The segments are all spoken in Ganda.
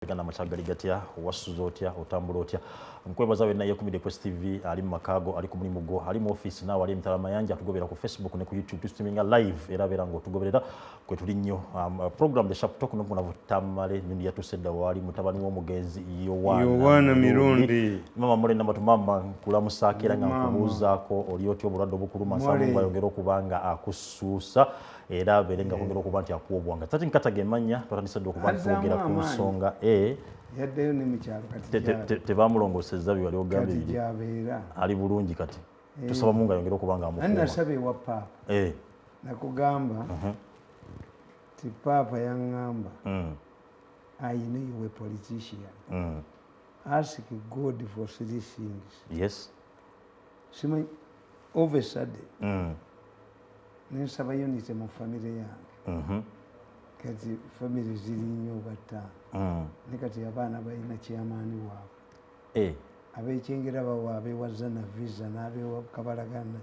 Uganda machagali gatya wasuzo otya otambula otya nkwebaza wenna yekumide Quest TV ali makago ali ku mulimu go ali mu office nawe ali mtala mayanja tugobera ku Facebook ne ku YouTube streaming live era bera ngo tugoberera kwe tuli nnyo program the sharp talk no kuna Tamale nindi yatusedda wali mutabani wo mugenzi Yowana Mirundi mama mole namba tumamba kula musakira nga kubuzaako oli otyo obulwadde obukuluma samu bayongera okubanga akusuusa era belenga kongera okuba nti akuobwanga tati nkata gemanya twatandise okuba twogera ku nsonga yaddeyo ne mukyalo kati tebamulongosezza bye wali ogambye ali bulungi kati tusaba mungu ayongere okubanga amukuuma nasabe wa papa nakugamba ti papa yaŋŋamba I know you were a politician ask God for three things yes simanyi all of a sudden nensaba unity mu family yange kati family ziri nnyo battaano ne kati abaana balina kyamaani waabwe abekyengera bawaabwe wazza na visa n'abewa kabalagana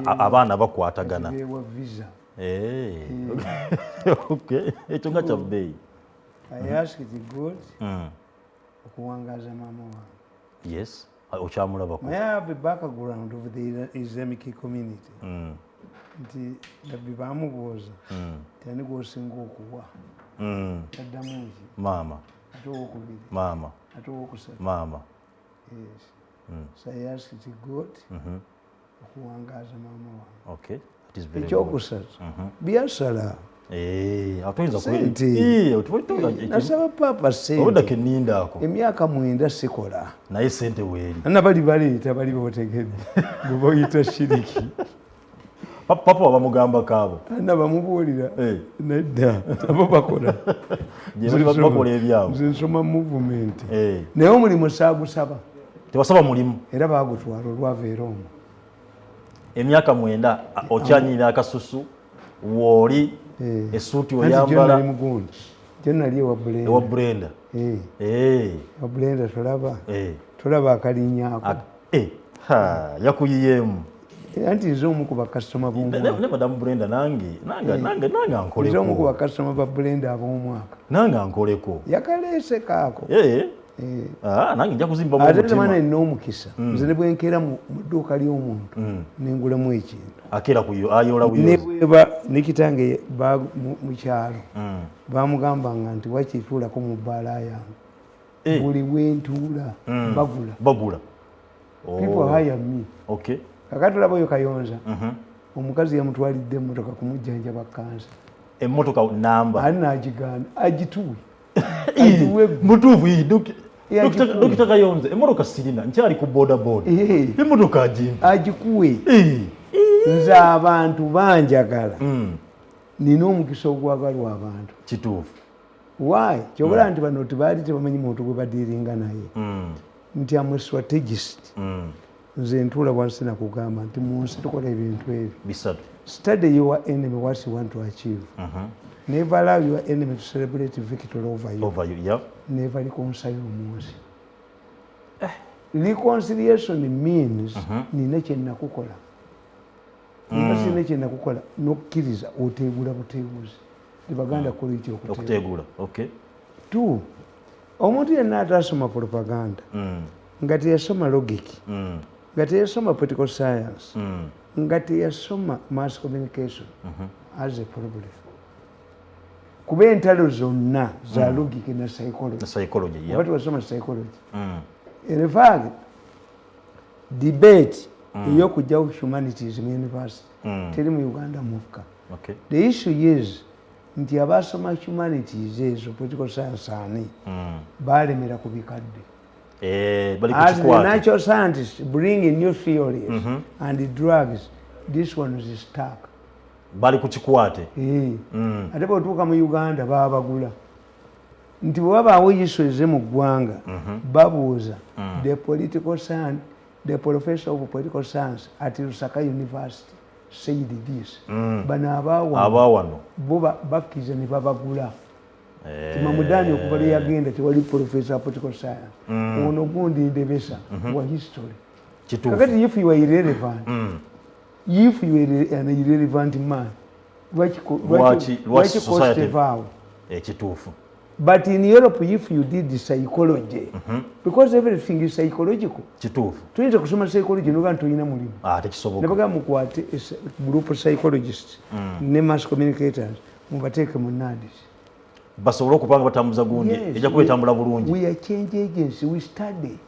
abaana bakwatagana bewa visa ekyo nga kya bbeeyi I asked God okuwangaza maama wange yes okyamulabako I have a background of the Islamic community nti labbi bamubuuza tani gwosinga okuwa addamu ki maama ate owokubiri maama ate owokusatu maama yes so I asked God okuwangaza maama wange okay that is very ekyokusatu byasala nasaba papa sente emyaka 9 sikola naye sente weeri ana bali baleeta bali botegedde bwe bayita shiriki papa wabamugamba kaabo ana bamubuulira nedda abo bakola bakola ebyabo nze nsoma movement naye omulimu saagusaba tebasaba mulimu era baagutwala olwava era omwo emyaka 9 okyanyira akasusu wooli esuuti oyambala mugundi gyenali ewa Brenda ewa Brenda tolaba akalinyaako yakuyiyemu anti nze omu ku bakasitoma ne madamu Brenda nange ankoleko nze omu ku bakasitoma ba Brenda ab'omwaka nange ankoleko yakaleese kaako nange nja kuzimba mu ate temana nina omukisa nze ne bwenkeera mu dduuka ly'omuntu nengulamu ekintu akera ayola nebweba nekitange mu kyalo bamugambanga nti wakituulako mu bbaala yange buli wentuula bagula people hire me okay kakati olaba oyo Kayonza omukazi yamutwalidde emmotoka kumujjanjaba kansa emmotoka namba ali nagigaana agituwe mutuufu dokita Kayonza emmotoka sirina nkyali ku boda emmotoka agikuwe nze abantu banjagala nina omukisa ogwagalwa abantu kituufu why kyobula nti bano tebaali tebamanyi muntu gwe badiiringa naye nti amwe strategist nze ntuula wansi nakugamba nti mu nsi tukola ebintu ebi bisatu study your enemy what you want to achieve never allow your enemy to celebrate victory over you never reconcile omunsi reconciliation means nina kyenakukola sina kyenakukola nokkiriza oteegula buteeguzi tebaganda kukola ekyo okuteegula tu omuntu yenna atasoma propaganda nga teyasoma logic nga teyasoma political science nga teyasoma mass communication as a problem kuba entalo zonna za logic na psychology watu wasoma psychology in fact debate ey'okujjawo humanities mu university teri mu Uganda mukka the issue is nti abasoma humanities ezo political science ani balemera ku bikadde as the natural scientists bring in new theories and drugs this one is stuck bali kukikwate ate bwotuuka mu Uganda baba bagula nti bwebabaawo yiso eze mu ggwanga babuuza the professor of political science at Lusaka University said this bano abaawano bo bakkiriza ne babagula timamudani okuva lwe yagenda tewali professor of political science ono gundi ndebesa wa history kakati if you are irrelevant if you are an irrelevant man lwaki society ekituufu But in Europe, if you did psychology, because everything is psychological, tuyinza kusoma psychology noba ntulina mulimu. Ne bagamba mukwate group psychologists ne mass communicators mubateeke mu NADS. Basobola okupanga batambuza gundi ejja kuba etambula bulungi. We are change agency, we study.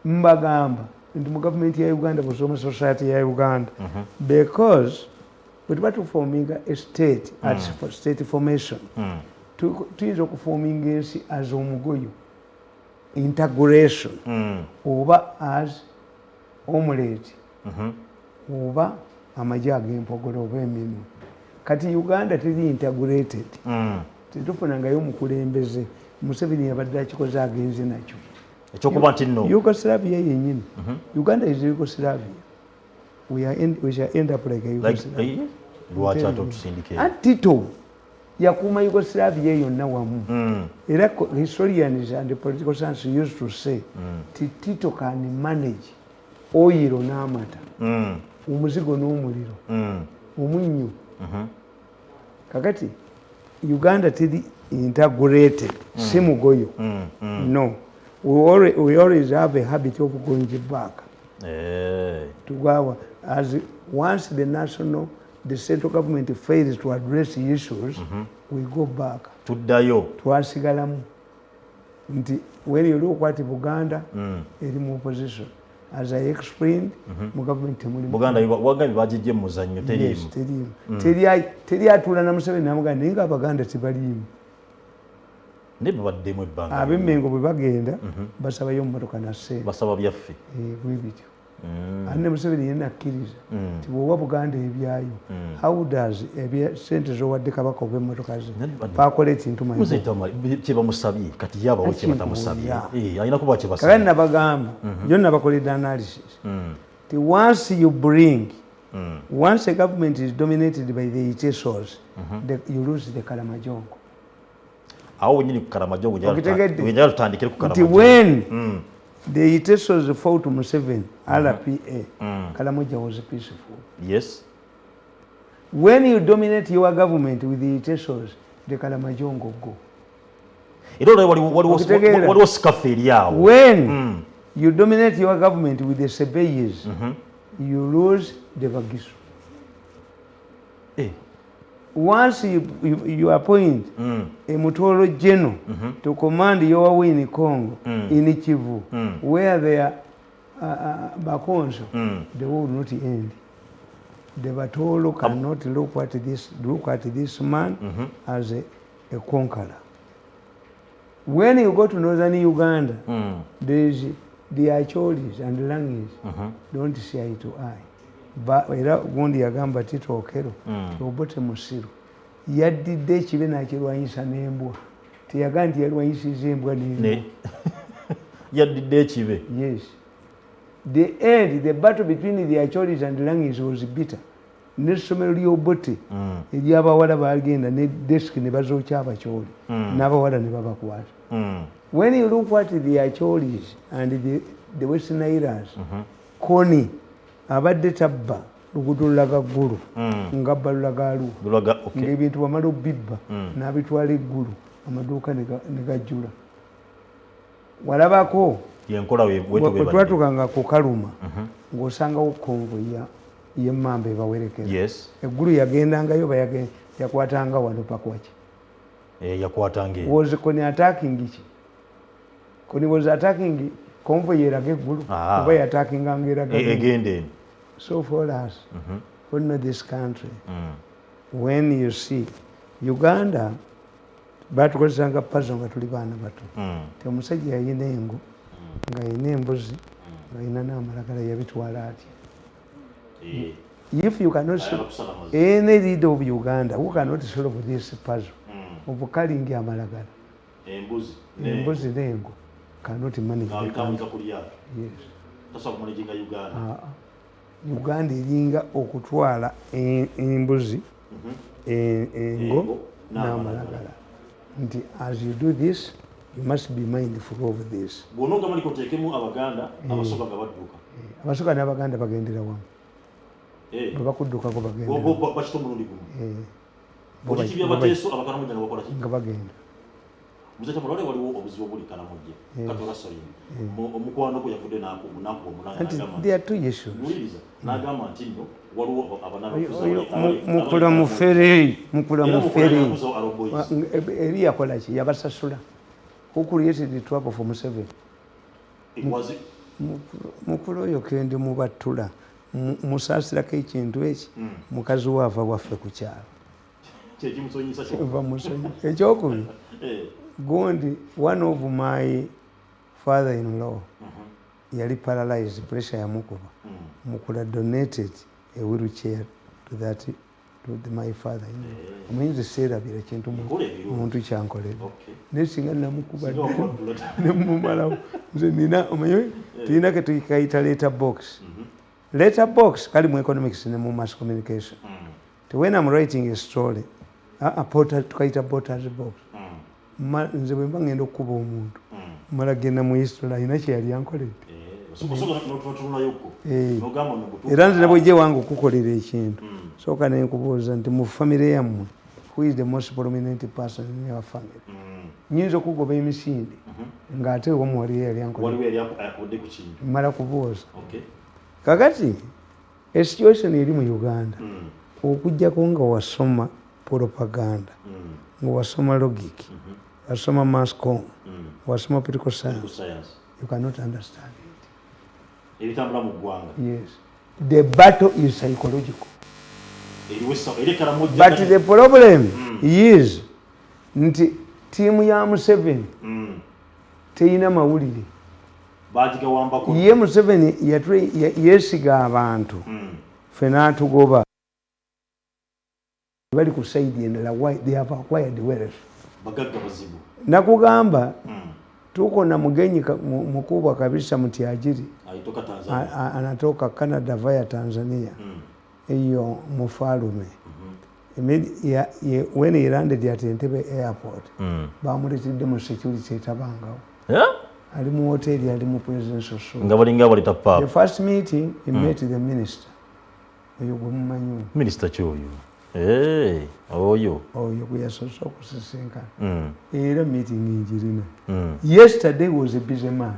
Mbagamba nti mu government ya Uganda busoma society ya Uganda because bwe tuba tuforminga a state at state formation tuyinza okuforminga ensi as omugoyo integration oba as omelette oba amagye ag'empogolo oba eminu. Kati Uganda teri integrated. Tetufunangayo omukulembeze. Museveni yabadde akikoze agenze nakyo. Ekyokuba nti nno Yugoslavia yennyini. Uganda is Yugoslavia. We shall end up like a Yugoslavia. Lwaki ate otusindike? Tito yakuuma Yugoslavia yonna wamu. Era historians and political science used to say Tito can manage oil n'amata, omuzigo n'omuliro, omunnyo. Kakati Uganda teri integrated, si mugoyo. No. We always have a habit of going back to our, as once the central government fails to address issues, we go back. Tuddayo. Twasigalamu. Nti when you look at Buganda, eri mu opposition. As I explained, mu government temuli. Buganda wagambi bagijje mu muzannyo teriimu. Yes, teri atula na Museveni namuganda ninga Abaganda tibaliimu. Ne babaddemu ebbanga. Ab'Emmengo bwe bagenda basabayo mu motoka na ssente. Basaba byaffe. Bwe bityo. Ane Museveni yenna akkiriza nti bw'owa Buganda ebyayo, how does ssente z'owadde Kabaka oba emmotoka ze bakola ekintu manyi kye bamusabye kati yabawo kye batamusabye alina kuba kye basabye. Kale nabagamba yo nabakoledde analysis ti once a government is dominated by the Itesos, you lose the Kalamajongo. Awo nyini ku Kalamajongo njala tutandikire ku Kalamajongo. When the Itesos fought to Museveni, RPA, Kalamoja was peaceful. Yes. When you dominate your government with the Itesos, the Kalamajongo go. What was Scafaria? When you dominate your government with the Sebeyes, you lose the Bagisu. Once you appoint a Mutoro General to command your way in Congo, in Kivu, where they are Bakonso, the war will not end. The Batolo cannot look at this man as a conqueror. When you go to northern Uganda, there's the Acholis and Langis don't see eye to eye. Era gundi yagamba Tito Okero Obote Musiru yaddidde ekibe nakirwanyisa n'embwa teyaga nti yalwanyisiza embwa n'embwa yaddidde ekibe. Yes, the battle between the Acholis and Langis was bitter. N'essomero ly'Obote ery'abawala bagenda ne desk ne bazookya Abacholi n'abawala ne babakwata. When you look at the Acholis and the Western Highlands, Koni abadde tabba luguudo lulaga ggulu ngabba lulaga luwa ng'ebintu bamala obibba n'abitwala eggulu amaduuka ne gajjula. Walabako bwe twatukanga ku Kaluma ng'osangawo konvoyi y'emmamba ebawerekera. Eggulu yagendangayo yakwatanga wano pakwaki was Koni attacking ki? Koni was attacking convoy eraga eggulu oba yattackinga ng'eraga egende. So for us, who know this country, when you see Uganda, batukozesanga puzzle nga tuli baana bato. Omusajja yalina engo ng'alina embuzi ng'alina n'amalagala yabitwala atya. If you cannot solve any leader of Uganda who cannot solve this puzzle of carrying amalagala, embuzi n'engo cannot manage the country. Yes. Uganda eringa okutwala embuzi engo n'amalagala. Nti as you do this, you must be mindful of this. Bw'ononga mali koteekemu Abaganda abasoka nga badduka. Abasoka n'Abaganda bagendera wamu. Bwe bakuddukako bagenda. Bakito mulundi gumu. Bw'ekibya bateeso Abaganda mujja nga bakola ki? Nga bagenda. muzete mulole waliwo obuzibu buli kana mujje katola sayini omukwano ko yavudde naku omulanga nagamba there are two issues nagamba nti nno waliwo mukula mufere eri yakola ki yabasasula who created the trouble for Museveni mukulu oyo kendi mubatula musaasirako ekintu eki mukazi waava waffe ku kyalo ekyokubiri gundi one of my father-in-law yali paralyzed pressure yamukuba mukula donated a wheelchair to my father-in-law omuyinza seerabira kintu omuntu kyankolera naye singa namukuba nemumalawo nze nina omanyi tulina ke tukayita letter box kali mu economics ne mu mass communication when I'm writing a story tukayita porters box nze bwe mba ngenda okukuba omuntu mala genda mu history alina kyeyali ankoledde era nze nebwejje wange okukolera ekintu sooka nenkubuuza nti mu famire yammwe who is the most prominent person in your family nyinza okugoba emisinde ng'ate omuwali yali ankoledde mala kubuuza kakati esituation eri mu Uganda okujjako nga wasoma propaganda nga wasoma logic wasoma mass com wasoma political science you cannot understand it. Yes, the battle is psychological, but the problem is nti tiimu ya Museveni teyina mawulire ye Museveni yesiga abantu ffe n'atugoba bali ku saidi endala why they have acquired wealth nakugamba tuko na mgenyi mkubwa kabisa mtiajiri anatoka Canada via Tanzania hiyo mfalume when he landed at Entebbe airport bamuletedde mu security etabangawo ali mu hotel ali mu presidential suite the first meeting he met the minister oyo gumumanyi minister kyoyo oyo kuyasosa okusisinkan era meeting njirina yesterday was a busy man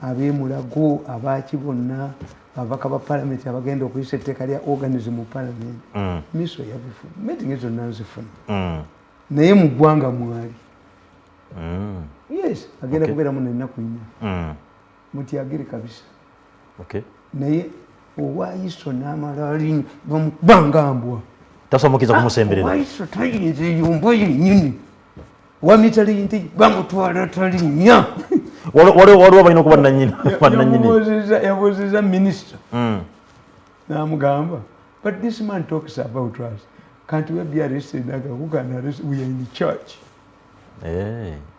abemulago abaki bonna abaka ba parliament abagenda okuyisa etteeka lya organism mu parliament miso yabifuna meeting ezo nanzifuna naye mu ggwanga mwali yes agenda kubeera mu ennaku nnya mutyagire kabisa naye owaiso n'amalaalinya bamubangambwa tasomokiza kumusemberera waiso tayinza eyombo yennyini wamitali nti bamutwala talinnya waliwo balina okuba nanyini yabuuziza minisita n'amugamba but this man talks about us can't we be arrested who can arrest we are in church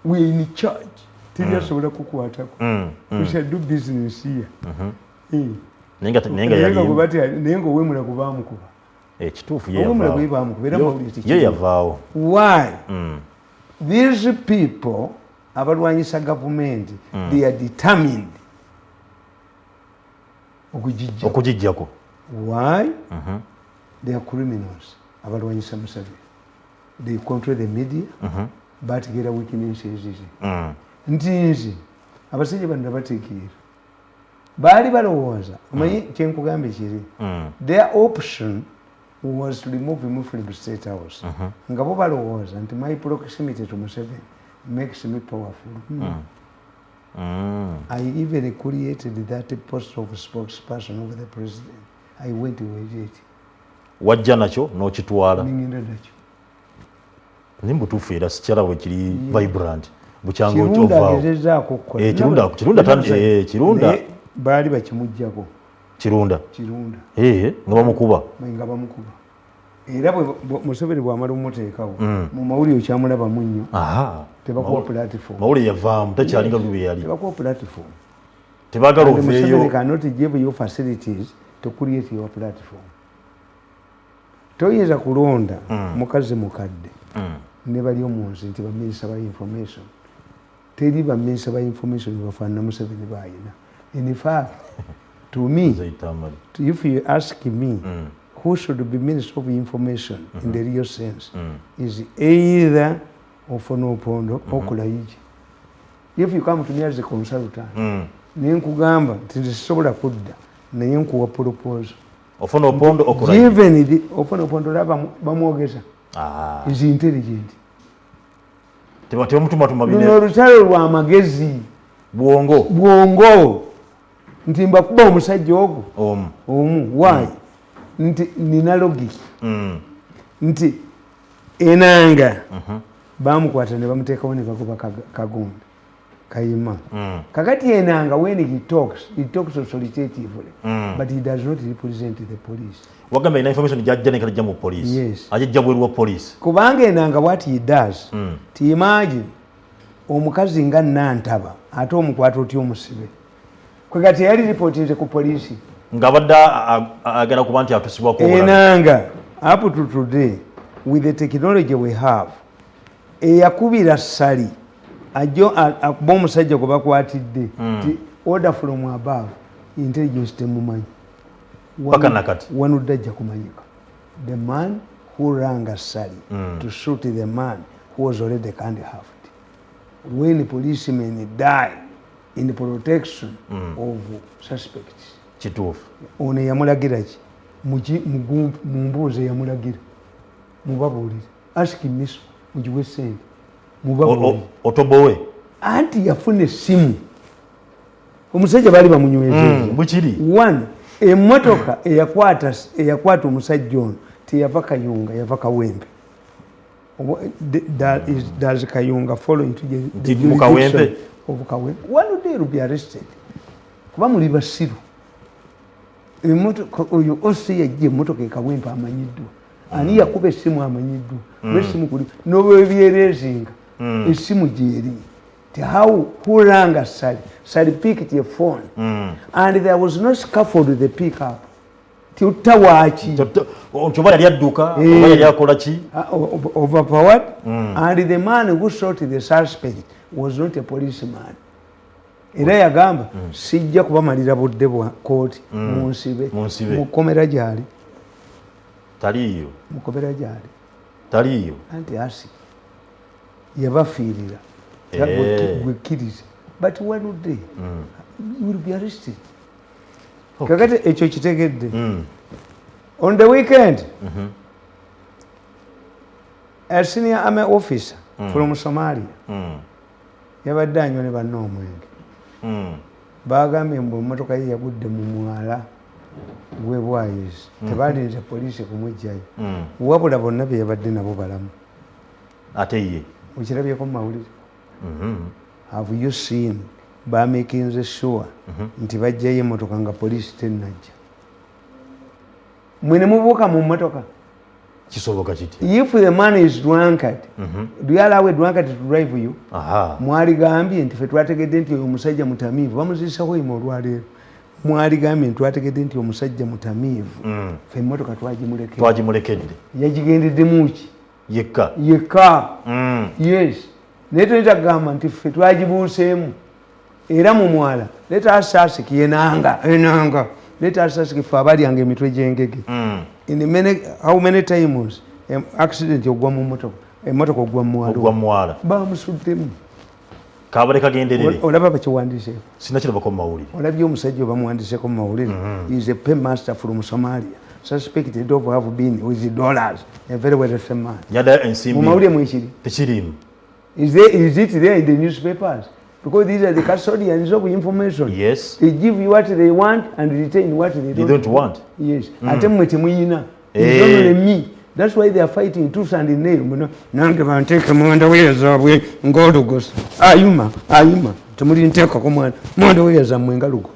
we are in church tebyasobola kukwatako we shall do business here naye nga owemula kubamukuba ekituufu ye yavaawo why these people abalwanyisa gavumenti they are determined okugijjako why they are criminals abalwanyisa Museveni they control the media bategera weaknesses nti nzi abasajja bano bategeera baali balowooza omanyi kyenkugambe kiri their option was to remove him from the State House nga bo balowooza nti my proximity to Museveni makes me powerful I even created that post of spokesperson over the president. I went with it. Wajja nakyo n'okitwala ningenda nakyo nimbutuufu era sikyala bwe kiri vibrant bukyanga ovaawo kirunda baali bakimuggyako kirunda nga bamukuba era Museveni bw'amala omuteekawo mu mawulire okyamulabamu nnyo tebakuwa platform mawulire yavaamu takyalinga gwe yali tebakuwa platform tebaagala oveeyo Museveni cannot give you facilities to create your platform toyinza kulonda mukazi mukadde ne bali omunsi nti baminisita ba information teri baminisita ba information bafaanana Museveni baayina in fact to me if you ask me who should be Minister of Information in the real sense is either ofuna opondo okola yiki. If you come to me as a consultant, nenkugamba nti sisobola kudda naye nkuwa proposal. Ofuna opondo okola yiki. Even the ofuna opondo laba bamwogeza. Is intelligent. Tebate omutuma tumabine. Luno olutalo lwa magezi. Bwongo. Nti mbakuba omusajja ogwo. Omu. Why? Nti nina logic. Nti enanga. Bamukwata ne bamuteekawo ne bagoba kagonda. Kayima. Kakati enanga when he talks authoritatively. But he does not represent the police. Wagamba ina information jajja ne kajja mu police. Yes. Ajja bweru police. Kubanga enanga what he does. Ti imagine omukazi nga nantaba ate omukwata otyo omusibe. Kwegati yali reported ku police. Nga badda agera ku bantu atusibwa ko. Enanga up to today with the technology we have eyakubira sali ajo akuba omusajja gwe bakwatidde ti order from above intelligence temumanyi paka nakati wanudajja kumanyika the man who rang Sally to shoot the man who was already handcuffed. When policemen die in the protection of suspects kituufu ono yamulagira ki mumbuuze yamulagira mubabuulire ask miss mugiwe sente mubabuulire otobowe anti yafuna essimu omusajja baali bamunywezeza bukiri one emmotoka eyakwata omusajja ono teyava Kayunga yava Kawempe. Does Kayunga fall into the jurisdiction of Kawempe? One day will be arrested. Kuba muli basiru emmotoka oyo ose yajja emmotoka ekawempa amanyiddwa ani yakuba essimu amanyiddwa lw'essimu kuli n'obwebyereezinga essimu gyeri ti who rang Sally picked your phone and there was no scaffold with the pick up ti utawaaki oba yali adduka oba yali akola ki overpowered and the man who shot the suspect was not a policeman. Era yagamba sijja kubamalira budde bwa kooti munsibe mukomera gyali taliyo mukomera gyali taliyo anti asi yabafiirira gwekkiriza but one day you will be arrested. Kakati ekyo kitegedde on the weekend a senior army officer from Somalia yabadde anywa ne banne omwenge bagambye mbu emmotoka ye yagudde mu mwala gw'ebwayizi tebaalinze poliisi kumugjayo wabula bonna be yabadde nabo balamu ate ye okirabyeko mu mawulire have you seen bamakinze sure nti bajjayo emmotoka nga poliisi tennajja mwe ne mubuuka mu mmotoka kisoboka kiti if the man is drunkard do you allow a drunkard to drive you? Mwaligambye nti fe twategedde nti oyo musajja mutamiivu bamuziisaho ima olwaleero mwaligambye nti twategedde nti omusajja mutamiivu fe emmotoka twagimulekedde yagigendeddemu ki yekka yes naye tonetagamba nti fe twagibuuseemu era mu mwala leta asasiki enanga leta asasiki fe abalyanga emitwe gy'engege how many times accident ogwa mu motoka emmotoka ogwa mu mwala bamusuddemu kabale kagenderere olaba bakiwandiseeko sinakirabako mu mawulire olabye omusajja bamuwandiseeko mu mawulire is a paymaster from Somalia suspected of have been with dollars a very wealthy man yada ensimbi mu mawulire mwekiri tekirimu is it there in the newspapers? Because these are the custodians of information. Yes. They give you what they want and retain what they don't want. Yes. Ate mwe temuyina. It's not only me. That's why they are fighting tooth and nail. Nange banteke mwanda wezaabwe ngolugosa. Ayuma. Temuli nteka ko mwanda wezaamwe ngalugo.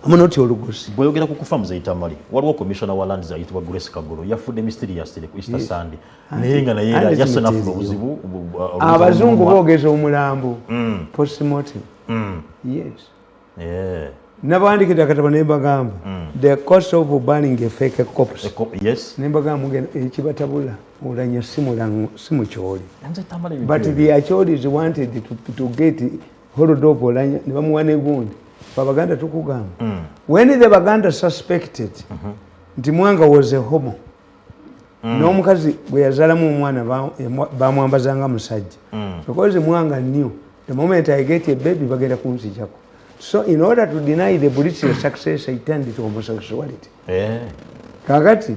Amunoti olugosi. Bweyogera ku kufa muze Tamale. Waliwo commissioner wa lands ayitibwa Grace Kagolo yafudde mysteriously ku Easter Sunday. Nayenga na yera yasana fu obuzibu abazungu boogeza omulambo postmortem. Yes. Nabandikira kataba ne bagamba the cost of burning a fake corpse. Yes. Ne bagamba ekibatabula olanya simu kyoli. But the acholi is wanted to get hold of olanya ne bamuwane gundi. Baganda tukugamba when the Baganda suspected nti Mwanga was a homo n'omukazi bwe yazalamu omwana bamwambazanga musajja because mwanga knew the moment I get a baby bagenda kunzijako. So in order to deny the British success, I turned to homosexuality. Kakati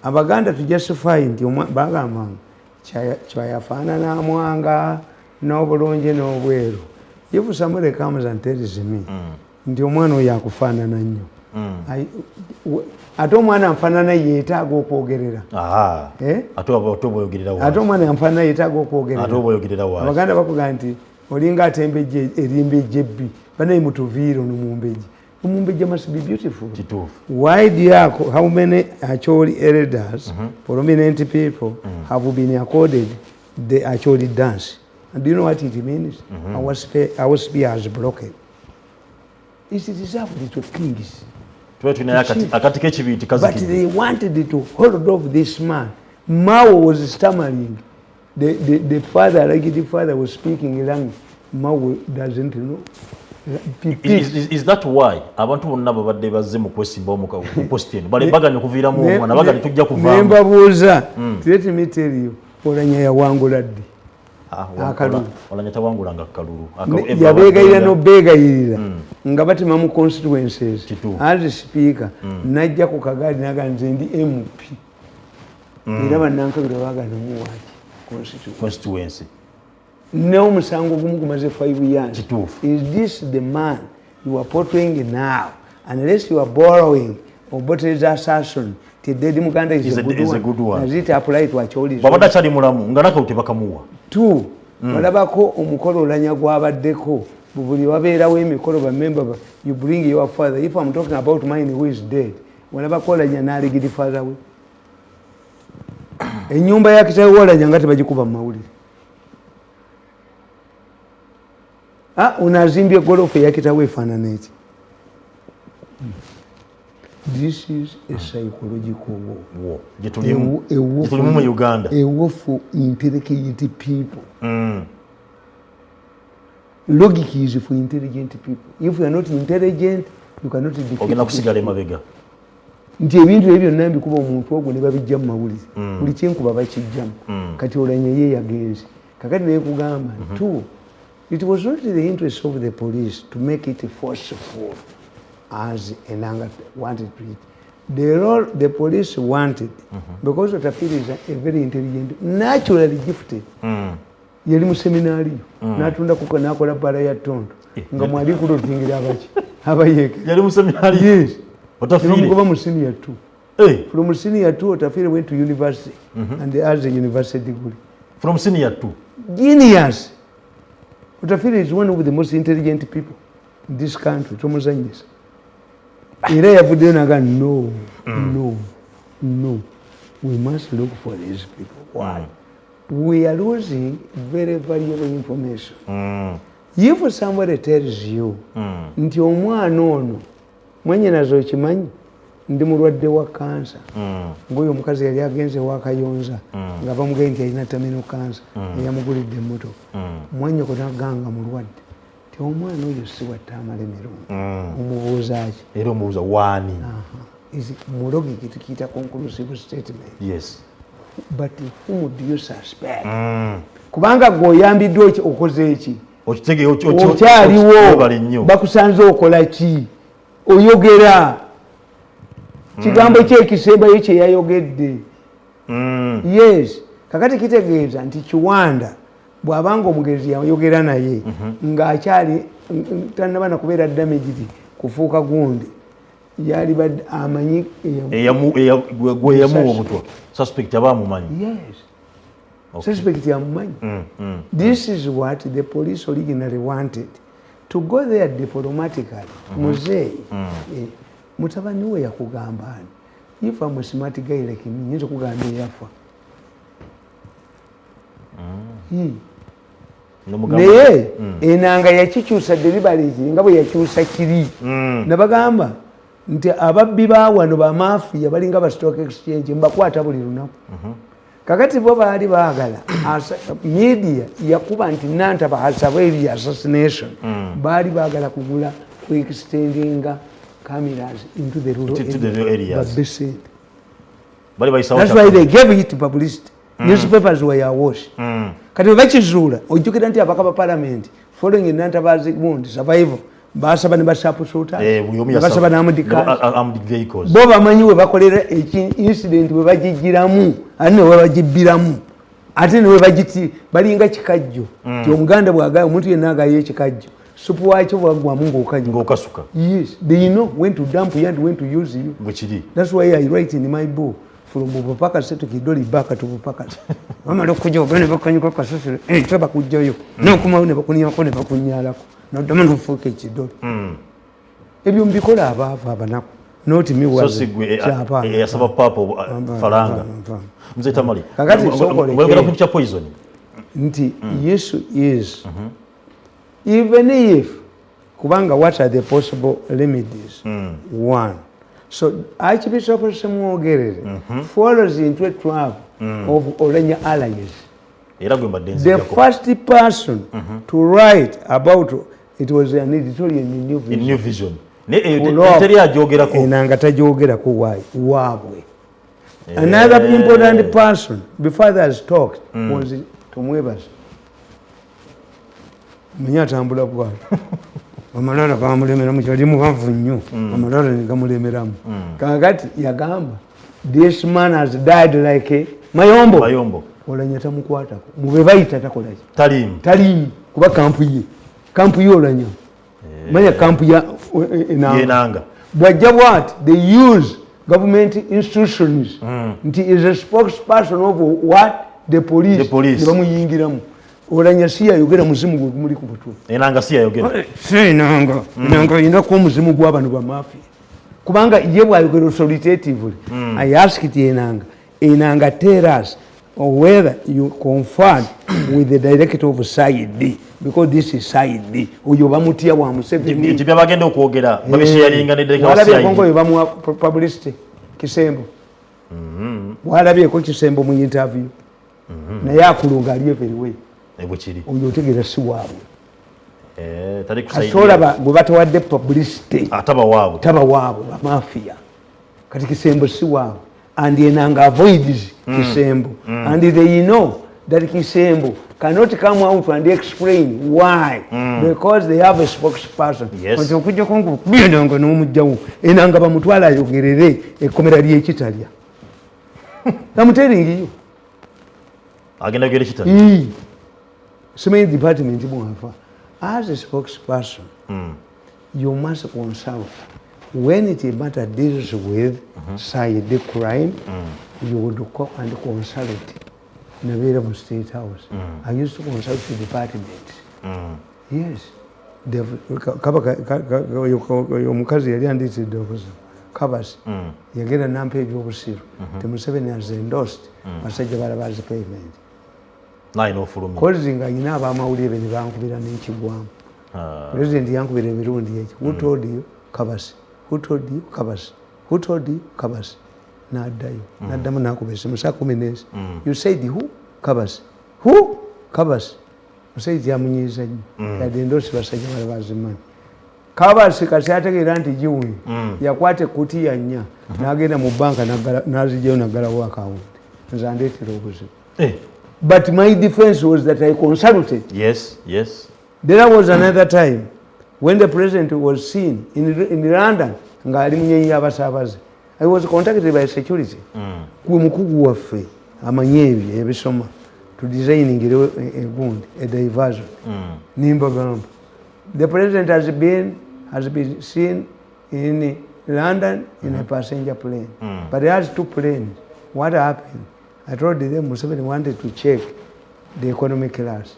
Abaganda to justify nti bagamba kyayafaanana mwanga n'obulungi n'obweru. If somebody comes and tells me nti omwana oyo akufaanana nnyo ate omwana anfaanana yeetaaga okwogerera. Ate omwana anfaanana yeetaaga okwogerera. Abaganda bakugamba nti olinga atembejje erimba ejjebbi banaye mutuviire ono mumbejje. Mumbejje must be beautiful. Why do you, how many actually elders, prominent people have been accorded the actually dance? And do you know what it means? Our spear has broken. It's reserved to kings. But they wanted to hold off this man. Mao was stammering. The father, like the father, was speaking language. Mao doesn't know. Is that why abantu bonna babadde bazze mu kwesimba omuka posti eno balembaganya okuviiramu omwana bagala tujja kuvaamu nembabuuza let me tell you olanya yawangula ddi olanya tawangulanga kalulu yabeegayirira n'obeegayirira nga batema mu constituencies as speaker najja ku kagaali naga nze ndi MP era bannankabira baagala muwaaki constituency no musango gumu gumaze 5 years. Is this the man you are portraying now? Unless you are borrowing or bottled assassin, Teddy Muganda is a good one. Does it apply to Acholi? Babada chali mulamu ngana uti bakamuwa. 2. Walabako omukolo olanya gwabaddeko buli wabeerawo emikolo ba member you bring your father. If I'm talking about mine who is dead, walabako olanya naligidi father we. Enyumba ya kitawe olanya ngati bagikuba mu mawulire. Unazimbia gorofa ya kitawe efaanana eki. This is a psychological war. Gitulimu mu Uganda. A war for intelligent people. Logic is for intelligent people. If you are not intelligent, you cannot defeat. Ogenda kusigala emabega. Nti ebintu ebyo nambi kuba omuntu ogwo ne babijja mu mawulire. Buli kyenkuba bakijjamu. Kati olanya ye yagenze. Kakati naye kugamba tu. It was not the interest of the police to make it forceful as Enanga wanted to it. The police wanted, because Otafiri is a very intelligent, naturally gifted. Yali mu seminari natunda kuko nakola para ya tondo nga mwali kulotingira abachi abayeke yali mu seminari. Yes, Otafiri kuba mu senior 2. From senior 2 Otafiri went to university and has a university degree. From senior 2. Genius. Otafiri is one of the most intelligent people in this country. Tomuzanyisa. Era yavuddeyo naga no. We must look for these people. Why? We are losing very valuable information. If somebody tells you nti omwana ono mwenyenazo okimanyi ndi mulwadde wa kansa ngoyo omukazi yali agenze wakayonza nga bamugee nti alina tamino kansa eyamugulidde emmotoka mwannyoko naganga mulwadde ti omwana oyo si wa Tamale Mirundi omubuuza ki era omubuuza waani mulogiki tukiyita conclusive statement. Yes. But whom do you suspect? Kubanga gweoyambiddwa okoze eki okyaliwo bakusanze okola ki oyogera kigambo kyekisembayo kyeyayogedde. Yes, kakati kitegeeza nti Kiwanda bw'abanga omugezi yayogera naye ng'akyali tannaba na kubeera damaged kufuuka gundi yali badde amanyi gwe yamuwa omutwa suspect abamumanyi. Yes. Suspect yamumanyi. This is what the police originally wanted, to go there diplomatically. Muzeeyi mutabani we yakugamba ani if I'm a smart guy like me nyinza kugamba yafa. Naye enanga yakikyusa deliberate nga bwe yakyusa kiri nabagamba nti ababbi bawano bamafiya balinga ba stock exchange mbakwata buli lunaku. Kakati bo baali baagala media yakuba nti Nantaba has surveyed assassination baali baagala kugula ku extendinga cameras into the rural area. But they said That's why they gave it publicity. Newspapers were awash. Kati bakizuula ojjukira nti abaka ba parliament following Nantabazi gundi survival basaba ne bashapusuta basaba na armed vehicles bo bamanyi we bakolera incident we bagijiramu ane we bagibbiramu ate ne we bagiti balinga kikajjo ti omuganda bwaga omuntu yenna agaye kikajjo supu wacho bwagwa mungu okasuka. Yes, they know when to dump you and when to use you. That's why I write in my book from Bupaka to Kidoli back to Bupaka. Mama lokujo gane bakanyuka kasasire taba kujjayo no kuma ne bakunya ko ne bakunyala ko no dama fuke Kidoli ebyo mbikola abanako not me was so sigwe yasaba papo faranga mzee Tamale kakati wengera kucha poison nti Yesu is even if kubanga what are the possible remedies? One, so Archbishop Samuogerere follows into a trap of Orenya allies. The first person to write about it was an editorial in New Vision. Another important person before that talked was Tumwebas. Munyatambula bwa amalala kamulemera mukyali muhanvu nnyo amalala ne gamulemeramu kakati yagamba this man has died like a mayombo olanya tamukwatako mube bayita takolaki talimu kuba kampu ye olanya manya kampu ya enanga bwajja bwati they use government institutions nti is a spokesperson of what the police ne bamuyingiramu olanya siya yogera muzimu gwe muri ku butwe enanga siya yogera enanga ina ko muzimu gwa abantu ba mafia kubanga ye bwa yogera authoritatively I asked enanga tell us whether you conferred with the director of side D because this is side D oyo bamutia wa Museveni tibya bagenda okwogera babisharinga ne director wa side D bamu publicity Kisembo walabye ko Kisembo mu interview na yakulunga aliye very ebukiri oyo tegera si waabwe tali kusaidia asola gwe batawadde publicity taba waabwe ba mafia kati Kisembo si waabwe and enanga avoids Kisembo and they know that Kisembo cannot come out and explain why because they have a spokesperson yes okujja kongo bindongo n'omujjawo enanga bamutwala ayogerere ekomera ly'ekitalya I'm telling you agenda yogere kitalya so many departments as a spokesperson you must consult when it matter deals with side crime you would go and consult in a very state house I used to consult the department yes omukazi yali anditidde okuza Kabasi yagenda nampa ebyobusiru Museveni has endorsed basajja balabazi payment nga ina abamawulire ne bankubira n'ekigwamu president yankubira emirundi eki who told you Kabasi who told you Kabasi who told you Kabasi n'addayo n'addamu n'akuba essimu saa 10 you said who Kabasi who Kabasi musajja yamunyiiza nnyo yadde endoosi basajja balabazimanyi Kabasi kasi ategeera nti giwunye yakwata ekkutiya nnya n'agenda mu banka n'azigyayo naggalawo akawunti nze andeetera obuzibu but my defense was that I consulted. Yes. There was another time when the president was seen in London. I was contacted by security. To designing a diversion. The president has been seen in London in a passenger plane, but he has 2 planes. What happened? I told them Museveni wanted to check the economic class.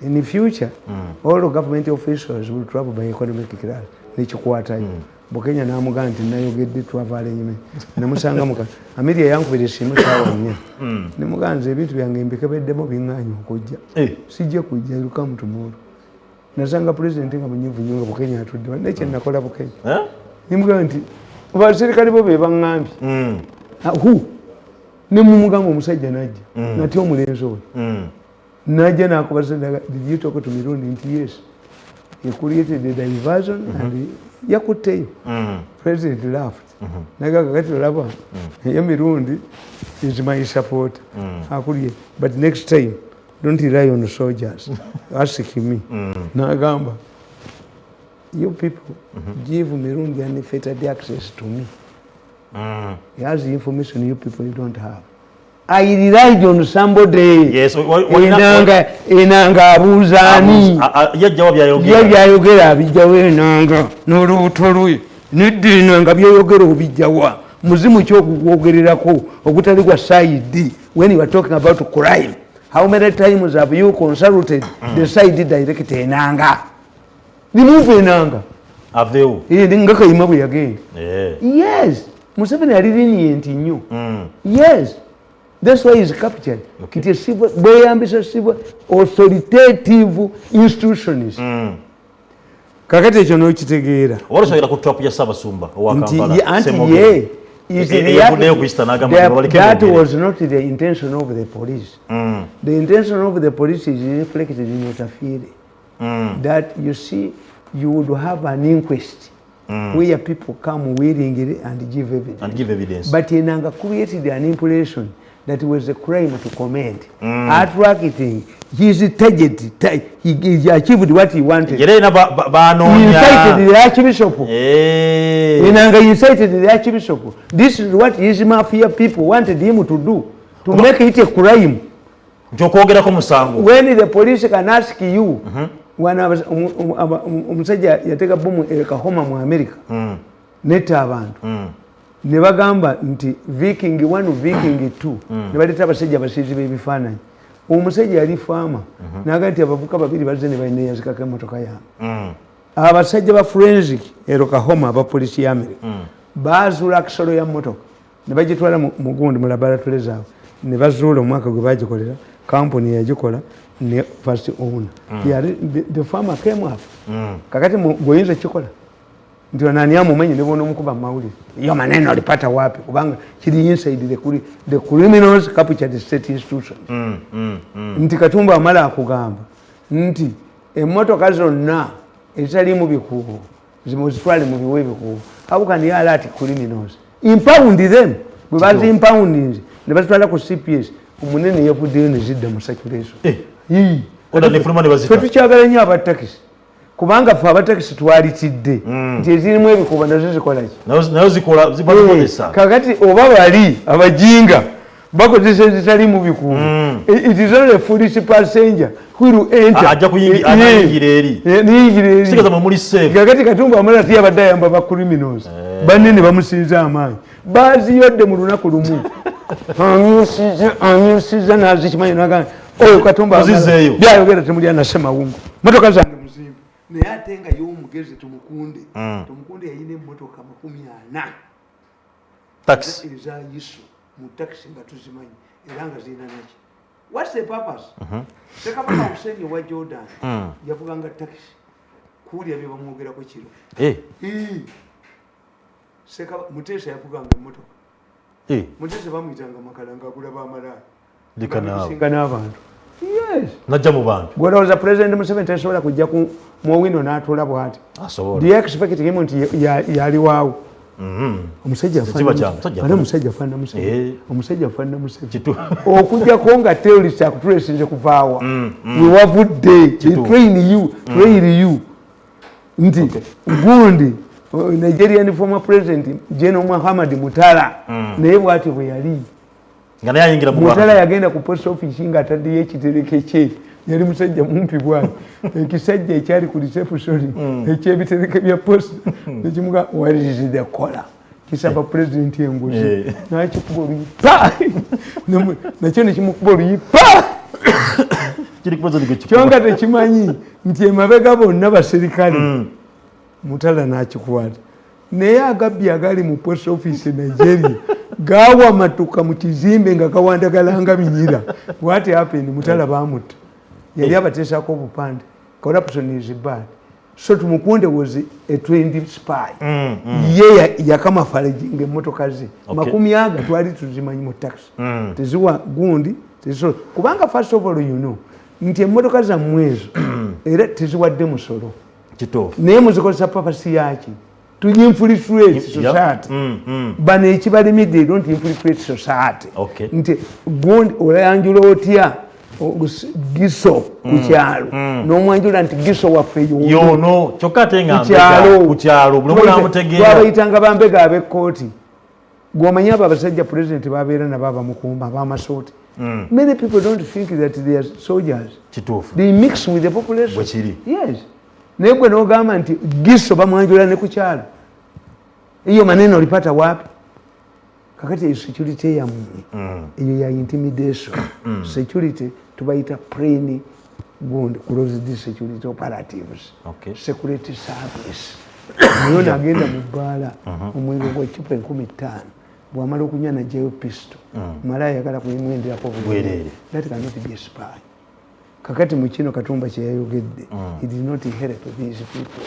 In the future, all the government officials will travel by economic class. Bukenya namugamba nti nayogedde twava lenyime namusanga muka Amiria yankubira essimu saawa 4 nemuganza ebintu byange mbikebeddemu biŋŋaanya okujja sijja kujja iruka tomorrow nasanga president nga munyivu nnyo nga Bukenya atudde nekye nakola Bukenya nemugamba nti abaserikale bo be baŋŋambye ne mumugamba omusajja najja nati omulenzi oyo najja nakubaza did you talk to Mirundi nti yes he created a diversion and yakutteyo president laughed naga kakati olaba ye Mirundi is my supporter. But next time, don't rely on the soldiers. Ask me. Nagamba, you people give Mirundi unfettered access to me. He has the information you people you don't have. I relied on somebody. Yes, enanga abuzani. Yajayogera bijawe enanga n'olutolwe n'eddinanga byayogera obijjawa muzimu ky'okwogererako ogutali gwa side when you are talking about crime. How many times have you consulted the side direct enanga? Remove enanga. Aveu. Nga Kayima bwe yagenda. Yes. Museveni ali lenient nnyo. Yes. That's why he's captured. It is civil, civil authoritative institutions. Kakati ekyo n'okitegeera. Olusobola ku top ya Ssaabasumba owa Kampala. That was not the intention of the police. The intention of the police is reflected in Otafire. That you see, you would have an inquest where people come willingly and give evidence. But Enanga created an impression that was a crime to commit. Attracting his target, he achieved what he wanted. He incited the Archbishop. Enanga incited the Archbishop. This is what his mafia people wanted him to do, to make it a crime. When the police can ask you, when I was umusajja yateka bomu Kahoma mu America, netta abantu. Ne bagamba nti Viking 1 Viking 2 ne baleta abasajja basizi b'ebifaananyi. Omusajja yali faama n'agamba nti abavuka babiri bazze ne balina yazikako emmotoka yange. Abasajja ba forensic Kahoma abapoliisi ya America baazuula akisolo ya mmotoka ne bagitwala mu gundi mu laboratory zaabwe ne bazuula omwaka gwe bagikolera kampuni yagikola ne first owner. The farmer came up. Kakati goyinza kikola ndio nani amumenye ne bona omukuba mawulire iyo maneno alipata wapi kubanga kiri inside the criminals captured the state institution. Nti Katumba amala akugamba nti emmotoka zonna ezitali mu bikubo zimuzitwale mu biwe bikubo. How can you alert criminals? Impound them. Bwe bazi impounding ne bazitwala ku CPS omunene yavuddeyo ne zidda mu circulation. Tetukyagala nnyo abatakisi kubanga ffe abatakisi twalitidde nti ezirimu ebikuba nazo zikola ki? Nazo zikola zibakozesa. Kakati oba bali abajinga bakozesa ezitali mu bikuba. It is only a foolish passenger who will enter. Ajja kuyingira eri. Niyingira eri. Sikaza muli safe. Kakati Katumba amala tiyabadde ayamba ba criminals. Banene bamusinza amaanyi. Baziyodde mu lunaku lumu. Amyusiza nazikimanyi nagamba oyo Katumba azizeeyo byayogera temuli anasema wungu motoka zange muzimba naye ate nga y'omugezi tumukunde yayina emmotoka 40 taxi eza yiso mu taxi nga tuzimanyi era nga zirina naki. What's the purpose? Sekabaka Hussein wa Jordan yavuganga taxi kuulya bye bamwogerako kiro. Muteesa yavuganga emmotoka. Mutese bamuyitanga makalanga agulaba amalala. Singa n'abantu. Yes. Najja mu bantu. Gwolowooza President Museveni tasobola kujja mu windo n'atuula bw'ati. Asobola. Do you expect him nti yali waawo? Omusajja afaanana Museveni. Okujjako nga terrorist akutuleesinze kuvaawa. Wewavudde. Train you. Nti gundi Nigerian former president General Muhammad Mutala naye bw'ati bwe yali. Mutala yagenda ku post office nga ataddeyo ekitereke kye yali musajja mumpi bwali ekisajja ekyali ku reception ekyebitereke bya post nekimuga what is the color kisaba president enguzi nakikuba oluyipa nakyo nekimukuba oluyipa kyonga tekimanyi nti emabega bonna baserikale. Mutala nakikwata naye agabbi agali mu post office Nigeria gawa matuka mu kizimbe nga kawandagalanga binyira. What happened? Mutala bamutta yali abateesako obupande. Corruption is bad. So Tumukunde was a trained spy. Ye yakamafalejinga emmotoka ze 40 twali tuzimanyi mu taxi teziwa gundi tezisobola kubanga first of all you know nti emmotoka zammwe ezo era teziwadde musolo. Naye muzikozesa papasi yaki to infiltrate society. Bano ekibalimidde they don't infiltrate society. Nti gundi olayanjula otya giso ku kyalo n'omwanjula nti giso waffe yono kyokka ate nga ku kyalo buli omu amutegeera twabayitanga bambega ab'ekkooti gw'omanyi abo abasajja pulezidenti babeera nabo abamukumba ab'amasooti. Many people don't think that they are soldiers. They mix with the population. Yes. Naye gwe n'ogamba nti giso bamwanjula ne ku kyalo. Hiyo maneno ulipata wapi? Kakati security ya hiyo ya intimidation. Security tubaita plain wound closed security operatives. Security service. Niyo nagenda mu bbala omwenge gwa chupa 15 bwamala okunya na jail pistol. Malaya yakala kuyimwendera ko bwerere. That cannot be a spy. Kakati mu kino Katumba kye yayogedde. It did not help these people.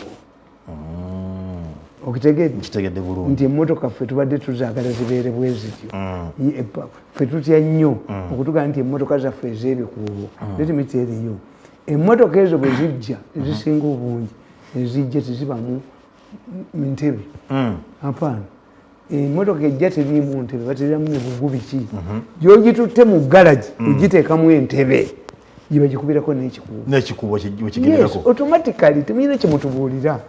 Kitegedde bulungi nti emmotoka ffe tubadde tuzaagala zibeere bwe zityo ffe tutya nnyo okutugaa nti emmotoka zaffe ez'ebikuubo let me tell you emmotoka ezo bwe zijja ezisinga obungi ezijja tezibamu ntebe apaana emmotoka ejja teriimu ntebe batereramu ebugu biki gy'ogitutte mu galagi ogiteekamu entebe gye bagikubirako n'ekikuubo wekigenderako automatically temuyina kyemutubuulira.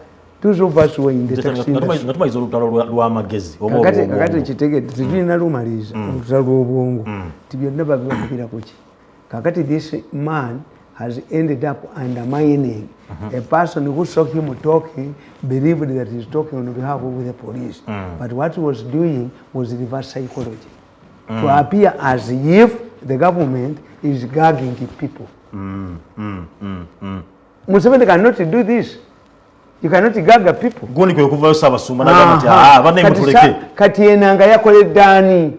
Natumayiza olutalo lw'amagezi kakati ekitegedde tetulina lumaliza olutalo lw'obwongo ti byonna babibakubira kuki kakati this man has ended up undermining a person who saw him talking believed that he's talking on behalf of the police but what he was doing was reverse psychology to appear as if the government is gagging people. Museveni cannot do this. You cannot gag people. Goni kwe kuvayo sabasuma nagamba bane mutuleke. Kati enanga yakoledde ani?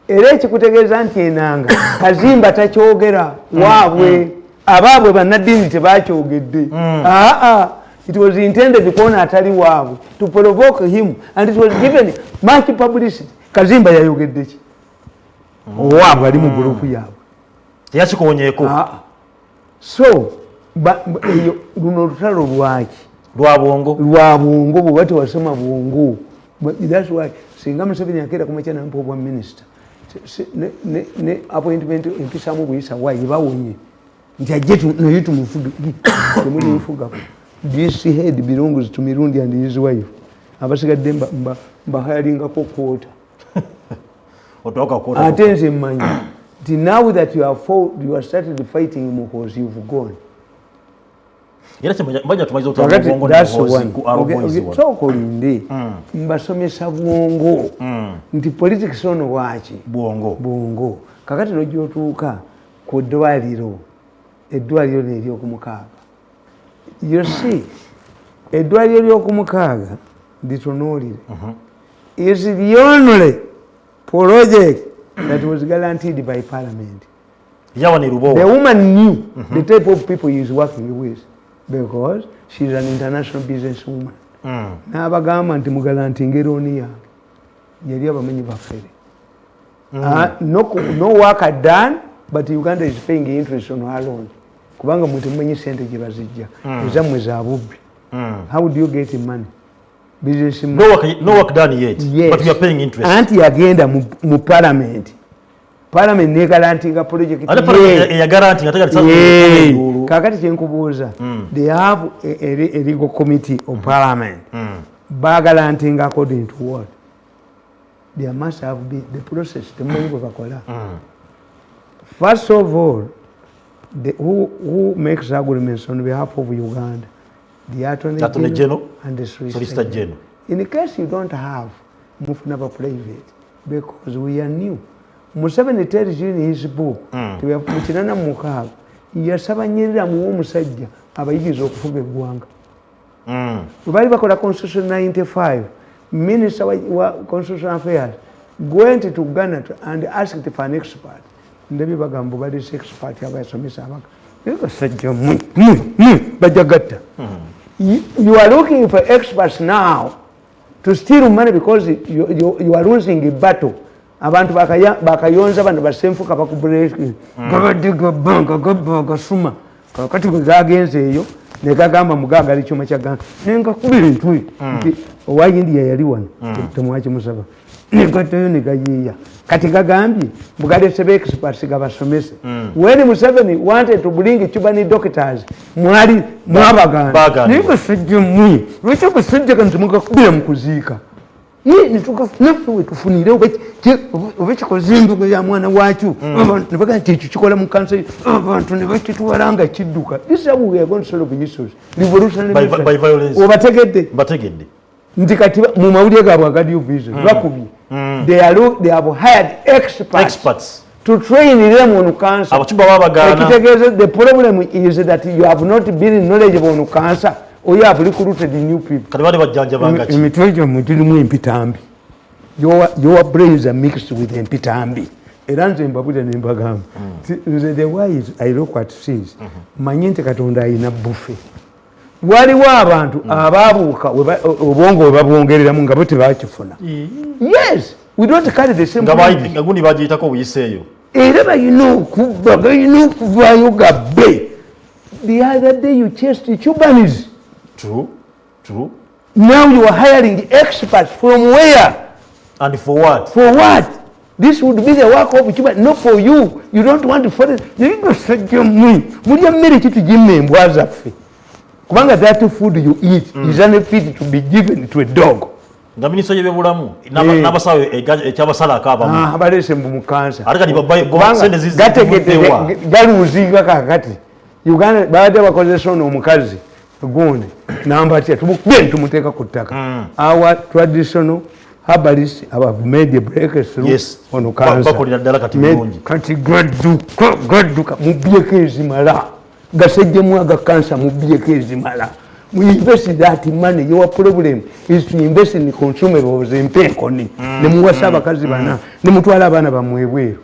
Era ekikutegeeza nti enanga Kazimba takyogera waabwe abaabwe bannaddiini tebakyogedde. It was intended kuona atali waabwe to provoke him and it was given much publicity. Kazimba yayogedde ki? Waabwe ali mu gurupu yaabwe. Teyakikoonyeeko. So luno lutalo lwaki? Lwabwongo bwe bati wasoma bwongo. That's why singa Museveni akeera kumakya nampa obwa minisita ne appointment empisaamu buyisa wayi bawonye nti ajje naye tumufuge temulimufugako. This head belongs to Mirundi and his wife. Abasigadde mbahayalingako kwota. Ate nze mmanyi nti now that you have started fighting him because you've gone. Okolinde mbasomesa bwongo nti politics ono waaki bwongo kakati nojootuuka ku ddwaliro eddwaliro nery'okumukaaga you see eddwaliro ly'okumukaaga litunuulire is the only project that was guaranteed by parliament. The woman knew the type of people he is working with because she is an international business woman. N'abagamba nti mugalantinga erooni yange yali abamenyi baffere. No work done but Uganda is paying interest on her loan. Kubanga mwe temumanyi sente gye bazijja ezammwe za bubbi. How do you get money? Business no work done yet. Yes. But we are paying interest. Anti yagenda mu parliament. Parliament ne garantinga project. Ya garanting ataka kakati kyenkubuuza. They have a legal committee of parliament. Ba garanting according to what? There must have been the process temumanyi bwe bakola. First of all, who makes agreements on behalf of Uganda? The Attorney General and the Solicitor General. In case you don't have, move never private because we are new. Museveni tells you in his book, mukinana mukaaga yasaba Nyerere muwe omusajja abayigiza okufuga eggwanga. Bwe bali bakola Constitution 95, Minister wa Constitutional Affairs went to Ghana and asked for an expert. Ndabi bagamba bali expert abayasomesa abaka. Eko sajja bajagatta. You are looking for experts now to steal money because you are losing a battle. Abantu bakayonza bano basenfuka bakubreak gabadiga banka gasuma kakati bwe zagenze eyo nekagamba mugaga ali kyuma kyagamba nenkakubira entwe nti owa India yali wano temwaki musaba negatayo negayiya kati gagambye mugalesebe experts gabasomese when Museveni wanted to bring Cuban doctors mwali mwabaganda nibasajja mwe lwekyo basajja kanti mugakubira mukuziika nituwe tufunire obekikozindugo ya mwana wacu nebaga nti ekyo kikola mu kansa abantu ne bakituwalanga kidduka this is how we are going to solve issues revolutionary by violence obategedde nti kati mu mawulire gaabwe agadi vision bakubye they have hired experts to train them on cancer the problem is that you have not been knowledgeable on cancer or you have recruited new people emitwe gyammwe girimu empitambi your brains are mixed with empitambi era nze mbabulira ne mbagamba nze the wise I look at things manye nti Katonda ayina bufe waliwo abantu abaabuuka obwongo bwe babwongereramu nga bo tebakifuna yes we don't carry the same gundi bagiyitako obuyiseeyo era balina okuvaayo gabbe the other day you chased Cubans. True. Now you are hiring experts from where? And for what? This would be the work of Cuba, not for you. You don't want to follow. You don't say kubanga that food you eat is unfit to be given to a dog. Ngamiso yebulamu nabasawe ekyabasala akaba abalese mu kansa atakati babaye sende zizi galuzinga kakati Uganda baade bakozesa ono omukazi gundi namba tia tumuteeka ku ttaka our traditional herbalists have made a breakthrough on cancer bakolera ddala kati bulungi kati gadduka mubyeko ezimala gasejjemu aga cancer mubyeko ezimala. We invest in that money. Your problem is to invest in consumables in penkoni. Nemuwasa abakazi bana nemutwala abana bamwebweru.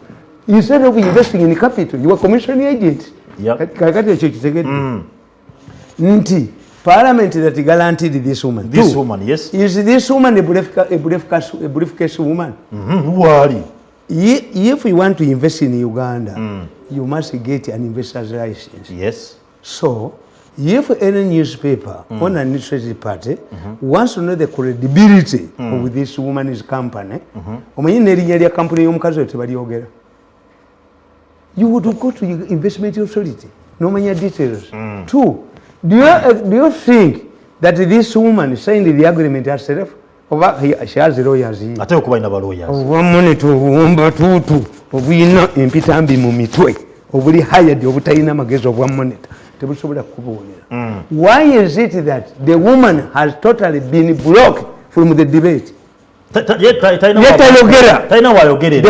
Instead of investing in capital, you are commissioning agent. Kakati ekyo kitegedde nti parliament that guaranteed this woman. This woman, yes. Is this woman a briefcase woman? Who are you? If you want to invest in Uganda, you must get an investor's license. Yes. So if any newspaper on an interested party wants to know the credibility of this woman's company, you would go to the investment authority. No many details. Two, do you think that this woman signed the agreement herself? She has lawyers here. Ate okuba ina lawyers. Obwamone tuwumba tutu obuyina empitambi mu mitwe obuli hired obutayina magezi obwamone tebusobola kubuulira. Why is it that the woman has totally been blocked from the debate? The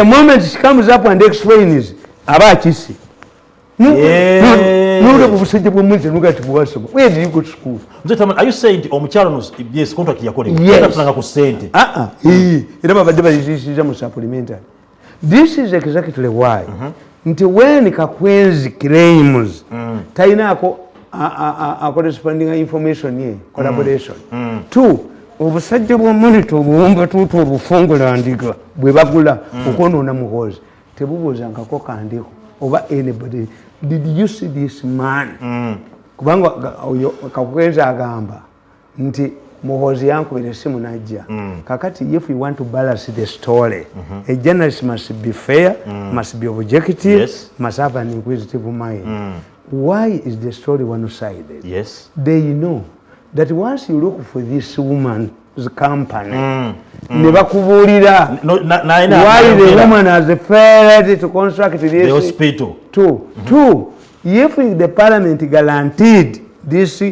moment she comes up and explains about kisi. Where did you go to school? Are you saying omukyalo yes contract yakole? Yes. Ku sente. Supplementary. This is exactly why. Until when Kakwenzi claims tainako corresponding information here, collaboration. Two, obusajja bw'omuniti obuwumba tuutu obufungula ndiga bwe bagula okwonoona muhoozi tebubuuzangako kandiko oba anybody did you see this man kubanga Kakwenzi agamba nti muhoozi yankubira essimu najja kakati if you want to balance the story a journalist must be fair must be objective must have an inquisitive mind why is the story one-sided? Yes, they know that once you look for this woman's company ne bakubuulira why the woman has failed to construct the hospital. Two, if the parliament guaranteed this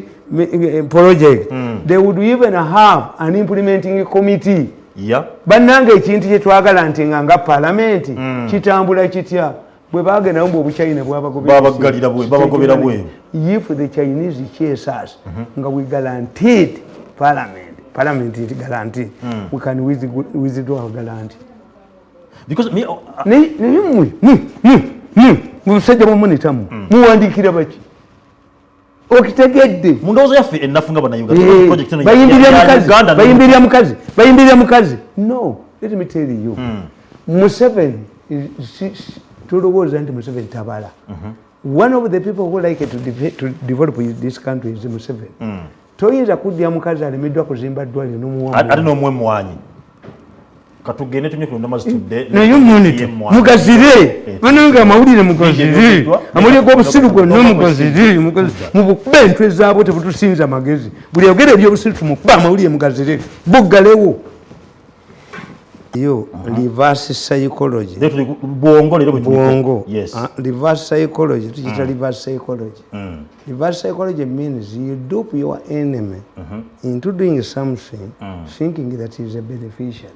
project they would even have an implementing committee. Bannange ekintu kye twagala nti nga parliament kitambula kitya bwe bagenda mbu obuchina babagobera bwe. If the Chinese chase us nga we guaranteed parliament it guaranteed we can withdraw our guarantee because me musajja bamunitamu muwandikira baki okitegedde mundozo yaffe ennafunga bana Uganda project eno bayimbirira mukazi no let me tell you Museveni tulowooza nti Museveni tabala one of the people who like to develop this country is Museveni. Toyinza kudya mukazi alemeddwa kuzimba ddwaliro n'omuwambo ate n'omwemwanyi katugende tunye ku ndama zitudde naye omunite mugazire bananga amawulire mugazire amawulire g'obusiru gonna mugazire mubukube entwe zaabo tebutusinza amagezi buli yogera ebyobusiru tumukuba amawulire mugazire buggalewo yo reverse psychology bwongo reverse psychology tukita reverse psychology reverse psychology means you dupe your enemy into doing something thinking that is a beneficiary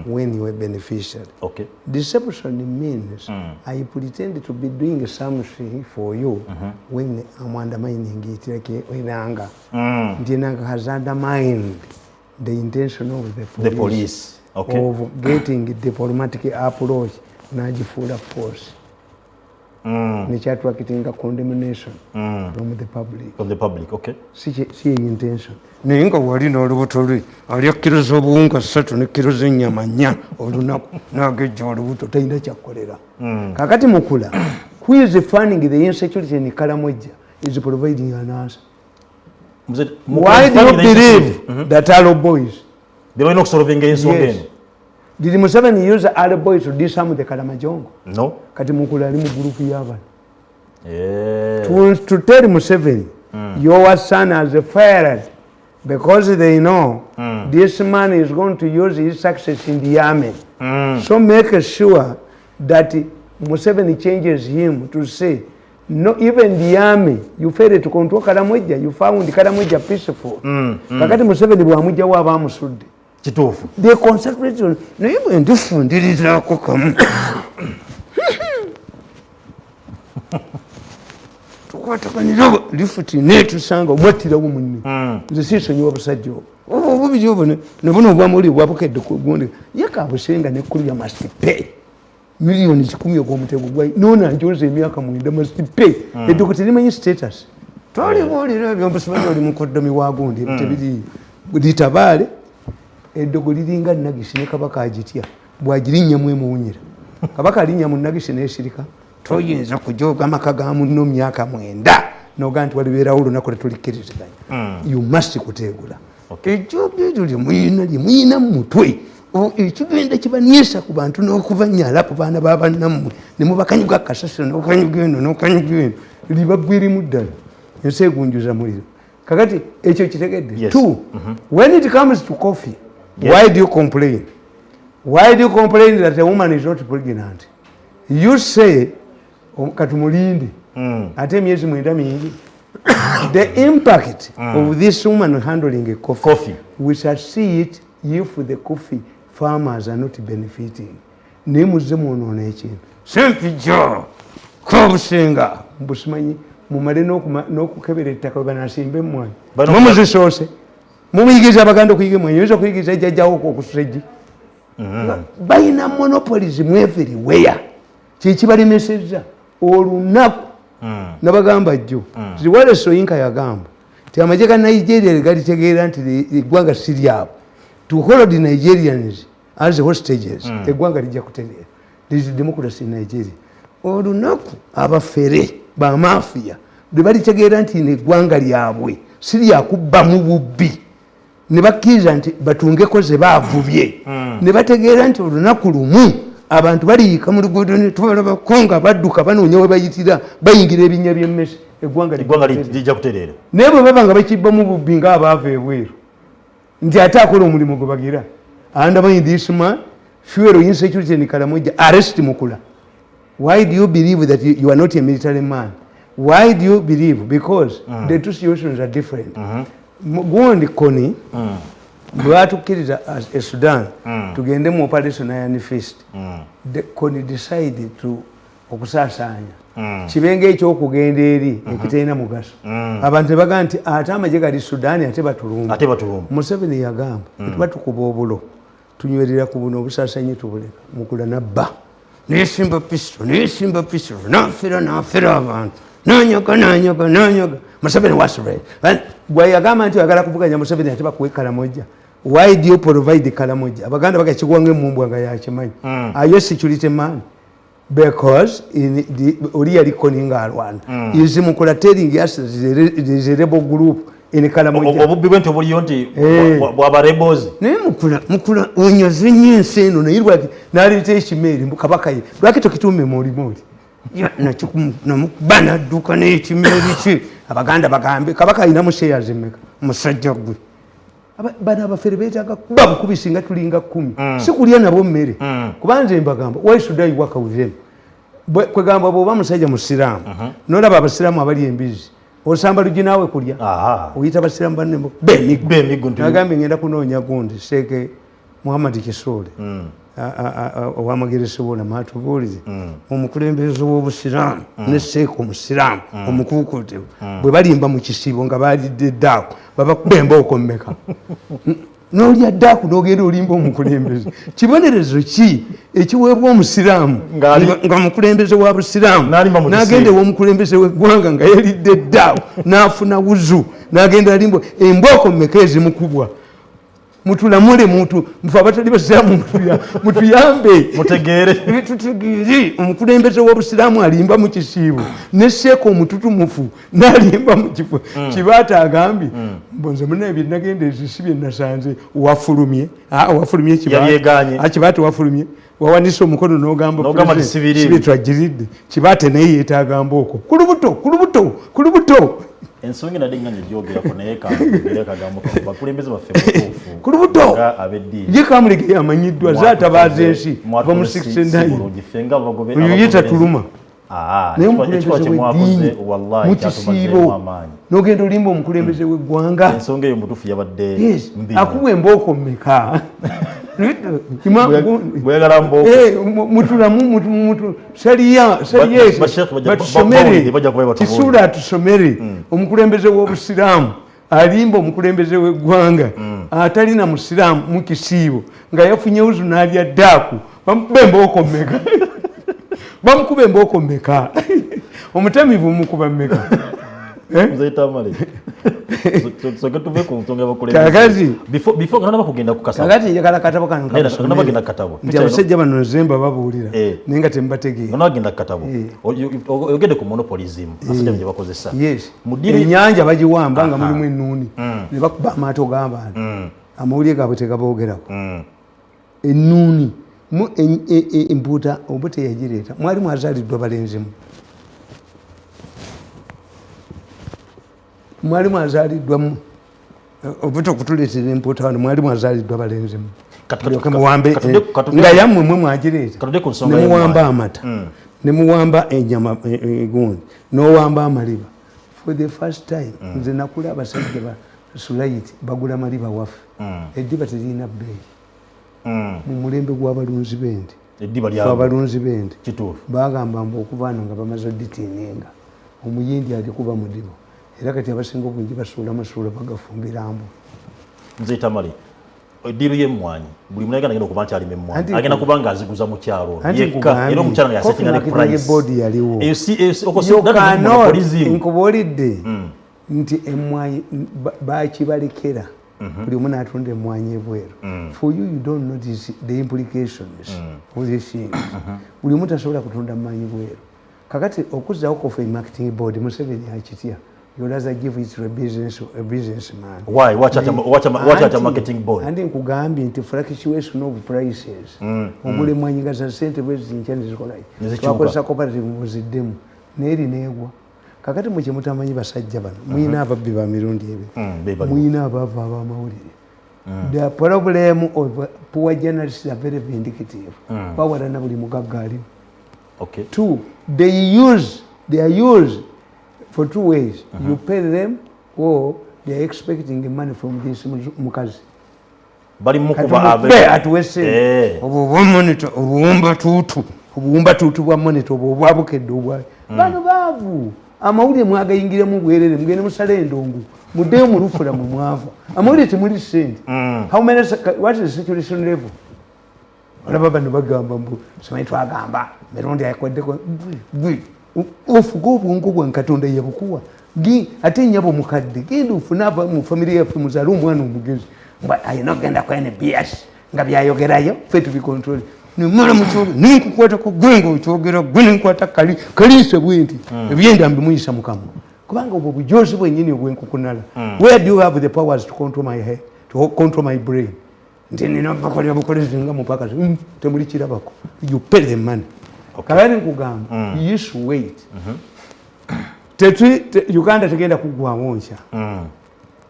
when you are beneficiary. Okay. Deception means I pretend to be doing something for you when I'm undermining it, like in anger. Anger has undermined the intention of the police. Okay. Of getting diplomatic approach najifuula force nekyatwakitinga condemnation from the public. Okay. si intention naye nga wali n'olubuto lwe alya kilo z'obuwunga 3 ne kilo z'ennyama 4 olunaku n'agejja olubuto talina kyakkolera kakati mukula who is funding the insecurity in Kalamojja is providing an answer. Why do you believe that Arrow boys they were not solving ensonga eno? Did Museveni use Arrow boys to disarm the Kalamajongo? No. Kati mukula ali mu group y'abantu. To tell Museveni your son has fired because they know this man is going to use his success in the army. So make sure that Museveni changes him to say, no, even the army, you failed to control Kalamojja, you found Kalamojja peaceful. Kakati Museveni bwamujja waba amusudde. Kituufu. They concentrate on, naye bwe ndifundirizaako kamu. Tukwataganira lifuti netusanga omwattirawo munne. Nze siisonyiwa busajja obwo. Obubi obwo ne buno obwamuli bwabukedde ku gundi. Ye Kabusenga n'ekkulu ya must pay. Milioni 10 ogw'omutego gwayi nona njoza emyaka 9 must pay. Edduuka terimanyi status. Tolibuulira by'omusimanyi oli mukoddomi wa gundi tebiri litabaale. Eddogo liringa nagisi ne kabaka agitya bwagirinnyamu emuwunyira. Kabaka alinnya mu nagisi n'esirika. Toyinza kujoga amaka ga munno myaka 9 noga nti walibeerawo olunaku tetulikkiriziganya. You must kuteegula. Ekyo muyina mu mutwe. Ekigenda kibaniisa ku bantu n'okubanyala ku baana b'abannammwe ne mubakanyuga kasasiro n'okanyuga eno n'okanyuga eno libaggwirimu ddala ensi egunjuza muliro. Kakati ekyo kitegedde. Two, when it comes to coffee, why do you complain? Why do you complain that a woman is not pregnant? You say, katumulinde, ate emyezi 9 mingi. The impact of this woman handling a coffee, we shall see it if the coffee farmers are not benefiting. Nemuze mwonoona ekintu. Sempijja Kabusenga mbusimanyi mumale n'okukebera ettaka we banasimba emmwanyi. Mumuzisoose. Mumuyigiriza Abaganda okuyiga emmwanyi. Oyinza okuyigiriza ejjajjawo okususa eggi. Balina monopolism everywhere. Kyekibalemesezza olunaku nabagamba jjo Ziwale Soyinka yagamba ti amagye ga Nigeria galitegeera nti eggwanga si lyabo. To hold the Nigerians as hostages eggwanga lijja kutegeera. There is democracy in Nigeria. Olunaku abafere ba mafia bwe balitegeera nti eggwanga lyabwe si lyakubbamu bubbi ne bakkiriza nti batungeko ze baavubye ne bategeera nti olunaku lumu abantu baliyiika mu luguudo ne tubalabako nga badduka banoonya we bayitira bayingira ebinnya by'emmese eggwanga lijja kutereera. naye bwe baba nga bakibbamu bubbi ng'abaava ebweru nti ate akola omulimu gwe bagira. Undermine this man, fuel insecurity in Kalamojja, arrest Mukula. Why do you believe that you are not a military man? Why do you believe? Because the two situations are different. Gundi Koni, bwatukkiriza as Sudan tugende mu operation Iron Fist. Koni decided to okusaasaanya kibenga ekyokugenda eri ekiterina mugaso. Abantu bagamba nti ate amagye gali Sudan ate batulumba. Museveni yagamba tubatukuba obulo tunywerera ku buno obusaasaanyi tubuleka. Mukula nabba nesimba pistol nafera abantu nanyaga. Museveni was right. Bwe yagamba nti yagala kuvuganya Museveni ate bakuwe Kalamojja. Why do you provide the Kalamojja? Abaganda bagakigwanga emumbwa nga yakimanyi. Are you a security man? because oli yali koninga alwana is mukola telling us there is a rebel group in Kalamoja obubbi bwente obuliyo nti bwaba rebels naye mukula onyoze nnyo ensi eno nayirwa n'aleeta ekimeeri kabaka ye lwaki tokituume molimoli namukuba nadduka n'ekimeeri ki abaganda bagambe kabaka alina musheya zemmeka musajja gwe bano abafere beetaaga kuba bukubisi nga tulinga 10 si kulya nabo mmere kuba nze mbagamba why should I work with them kwegamba bw'oba musajja musiraamu n'olaba abasiraamu abali embizi osamba lugi naawe kulya oyita abasiraamu banne bemigo nagambye ngenda kunoonya gundi Sheeke Muhammad Kisoole owamagerese wona maatubuulire omukulembeze w'obusiraamu ne Sheeke omusiraamu omukuukuute bwe balimba mu kisiibo nga baalidde eddaaku babakuba embooko mmeka n'olya ddaaku n'ogenda olimba omukulembeze kibonerezo ki ekiweebwa omusiraamu nga mukulembeze wa busiraamu n'agenda ew'omukulembeze w'eggwanga nga yalidde eddaaku n'afuna wuzu n'agenda alimba embooko mmeka ezimukubwa mutulamule muntu mfe abatali basiraamu mutuyambe mutegeere tutegeere omukulembeze w'obusiraamu alimba mu kisiibo ne Sheeke omututumufu n'alimba mu kifo kibaata agambye mbonze munaye bye nagenda ezisi bye nasanze wafulumye kibaate wafulumye wawanise omukono n'ogamba sibi twagiridde kibaate naye yeetagamba okwo ku lubuto ensonga nadde nga negyogerako naye kagambo bakulembeze baffe batuufu ku lubuto ye Kamulege yamanyiddwa zaatabaaza ensi va mu 69 oyo yeta tuluma naye omukulembeze w'eddiini mu kisiibo n'ogenda olimba omukulembeze w'eggwanga ensonga eyo mutuufu yabadde mbi akuwa embooko mmeka bwegala mutulamu kisula tusomere omukulembeze w'obusiraamu alimba omukulembeze w'eggwanga atalina musiraamu mu kisiibo nga yafunye wuzu n'alya ddaaku bamukuba embooko mmeka bamukuba embooko mmeka omutamivu mukuba mmeka Tamale soke tuve ku nsonga kakati before ngana bakugenda ku kasaba kakati njagala katabo kano ngana bagenda katabo nti abasajja bano nzemba babuulira naye nga tembategeera ngana bagenda katabo oyogede ku monopolism abasajja bye bakozesa ennyanja bagiwamba nga mulimu ennuuni ne bakuba amaato g'abantu amawulire gaabwe tegaboogerako ennuuni empuuta oba teyagireeta mwali mwazaaliddwa balenzimu mwali mwazaaliddwamu obuto okutuleetera empuuta wano mwali mwazaaliddwa balenzimu muwambe nga yammwe mwe mwagireeta nemuwamba amata nemuwamba enyama egundi n'owamba amaliba for the first time nze nakula abasajja ba Sulaiti bagula maliba waffe eddiba terina bbeeyi mu mulembe gw'abalunzi b'ente abalunzi b'ente bagamba mbu okuva ano nga bamaze odditiininga omuyindi alikuba mu ddibo era kati abasinga obungi basuula masuula bagafumbira mbu nze Tamale eddiiro y'emmwanyi buli munaye agenda okuba nti alima emmwanyi agenda kuba nga aziguza mu kyalo yekka era omukyala nga yasetinga ne price boodi yaliwo nkubuulidde nti emmwanyi bakibalekera buli omu n'atunda emmwanyi ebweru for you don't notice the implications of these things buli omu tasobola kutunda mmwanyi bweru kakati okuzzawo coffee marketing board Museveni akitya Yolaza give it to a businessman. Why? Watch at a marketing board. And in Kugambi, into fluctuation of prices. Ogule mwanyiga za sente bwezi nchani zikolai. Twakozesa cooperative was them. Neri negwa. Kakati mwe mutamanyi basajja bano. Mwina ababbi ba Mirundi ebe. Mwina abava abamawulire. The problem of poor journalists are very vindictive. Bawalana buli mugagga aliwo. Okay. Two, they are used for two ways. You pay them or they are expecting the money from this mukazi. Bali mukuba abe atuwese obuwumba tuutu bwa monitor obwabukedde obwa bano baavu amawulire mwagayingire mu bwerere mugende musale endongo muddeyo mu lufula mu mwavu amawulire temuli sente. What is the situation level? Olaba bano bagamba mbu simanyi twagamba Mirundi yakweddeko ofuga obwongo bwa Katonda yabukuwa ate nnyabo mukadde genda ofune ava mu famire yaffe muzaale omwana omugezi ayina okugenda ku NBS nga byayogerayo ffe tubikontrole nemala mukyogera nenkukwatako gwenga okyogera gwe nenkwata kaliise bwenti ebyenda mbimuyisa mukamwa kubanga obwo bujozi bwennyini obwenkukunala. Where do you have the powers to control my head, to control my brain? Nti nina bakolera bukolezi nga mupakazi temuli kirabako. You pay the money. Kalani nkugamba you should wait. Uganda tegenda kuggwawo nkya.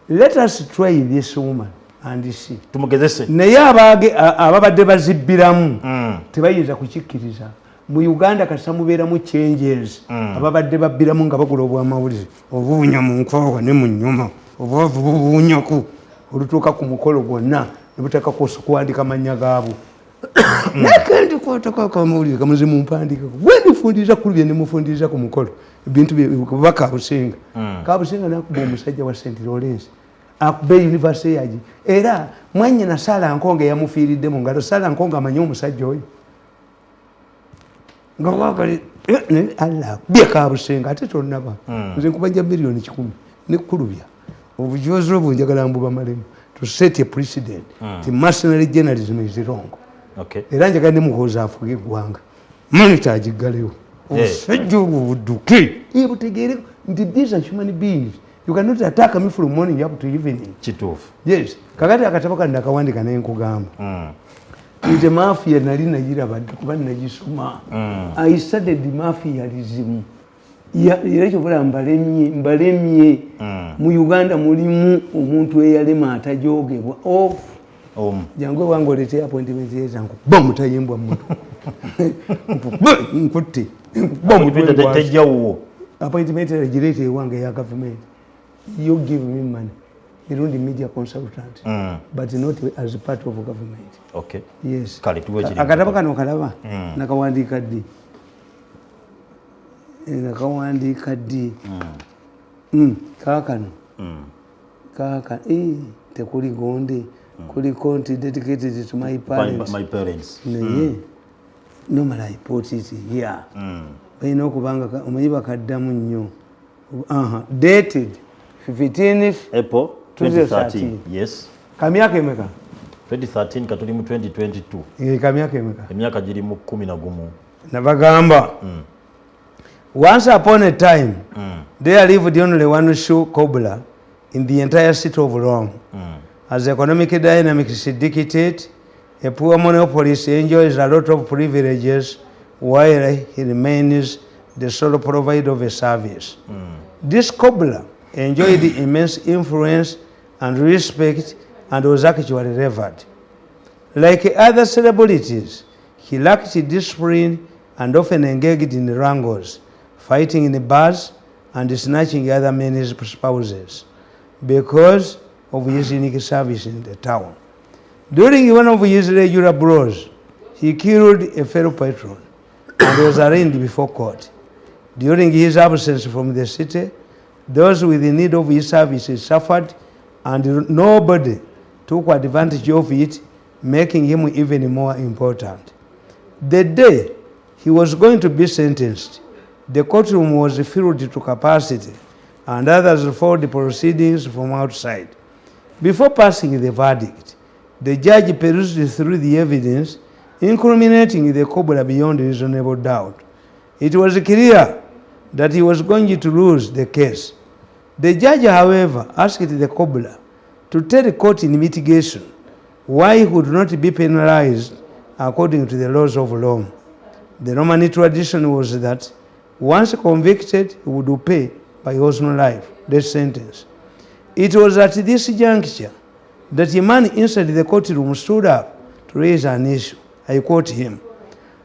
Let us try this woman and see. Tumugezese. Naye ababadde bazibbiramu tebayinza kukikkiriza. Mu Uganda kasita mubeeramu changes ababadde babbiramu nga bakola obwamawulire obuunya mu nkwawa ne mu nnyuma obwavu bubuunyaku olutuuka ku mukolo gwonna ne buteeka kuwandika mannya gaabo. Nakendi kwatako akamawulire kamaze mu mpandiika bwendifundiriza ku lubye ne mufundiriza ku mukolo ebintu bye Kabusinga. Kabusinga nakuba omusajja wa St. Lawrence akube university yaji era mwannyina Sala Nkonge yamufiiridde mu ngalo. Sala Nkonge amanyi omusajja oyo nga wakali Allah bye Kabusinga ate tonnaba nze nkubanja miliyoni 10 ne kulubya obujozi obwo njagala mbuba malemu to set a precedent. The mercenary journalism is wrong. Okay. Era njagala ne muhooza afuge eggwanga monitor agiggalewo obusajja obwo budduke butegeere nti these are human beings. You cannot attack me from morning up to evening. Kituufu. Yes. Kakati akatabo kange nakawandika naye nkugamba. Nze mafia nali nagiraba kuba nagisoma. I studied mafialism. Era kyobula mbalemye mu Uganda mulimu omuntu eyalema atajogebwa. Jangu wangu oletea appointment yezangu. Bomu tayimbwa mtu. Nkutte. Bomu tejjawo. Appointment regulated wange ya government. You give me money. Mirundi media consultant. But not as part of government. Okay. Yes. Kale tuwe kiri. Akataba kano kalaba. Nakawandika ddi. Nakawandika ddi. Kakano. Kaka tekuli gonde. Kuli konti dedicated to my parents. My parents. Normally I put it here. Bayina okubanga omanyi bakaddamu nnyo. Dated 15th April 2013. Yes. Kamyaka emeka? 2013 katuli mu 2022. Kamyaka emeka? Emyaka giri mu 11. Nabagamba. Once upon a time, there lived only one shoe cobbler in the entire city of Rome. As economic dynamics dictate, a poor monopolist enjoys a lot of privileges while he remains the sole provider of a service. This cobbler enjoyed immense influence and respect and was actually revered. Like other celebrities, he lacked discipline and often engaged in wrangles, fighting in the bars and snatching other men's spouses because of his unique service in the town. During one of his regular brawls, he killed a fellow patron and was arraigned before court. During his absence from the city, those with the need of his services suffered and nobody took advantage of it, making him even more important. The day he was going to be sentenced, the courtroom was filled to capacity and others followed the proceedings from outside. Before passing the verdict, the judge perused through the evidence, incriminating the cobbler beyond reasonable doubt. It was clear that he was going to lose the case. The judge, however, asked the cobbler to tell the court in mitigation why he would not be penalized according to the laws of Rome. The Roman tradition was that once convicted, he would pay by his own life, death sentence. It was at this juncture that a man inside the courtroom stood up to raise an issue. I quote him.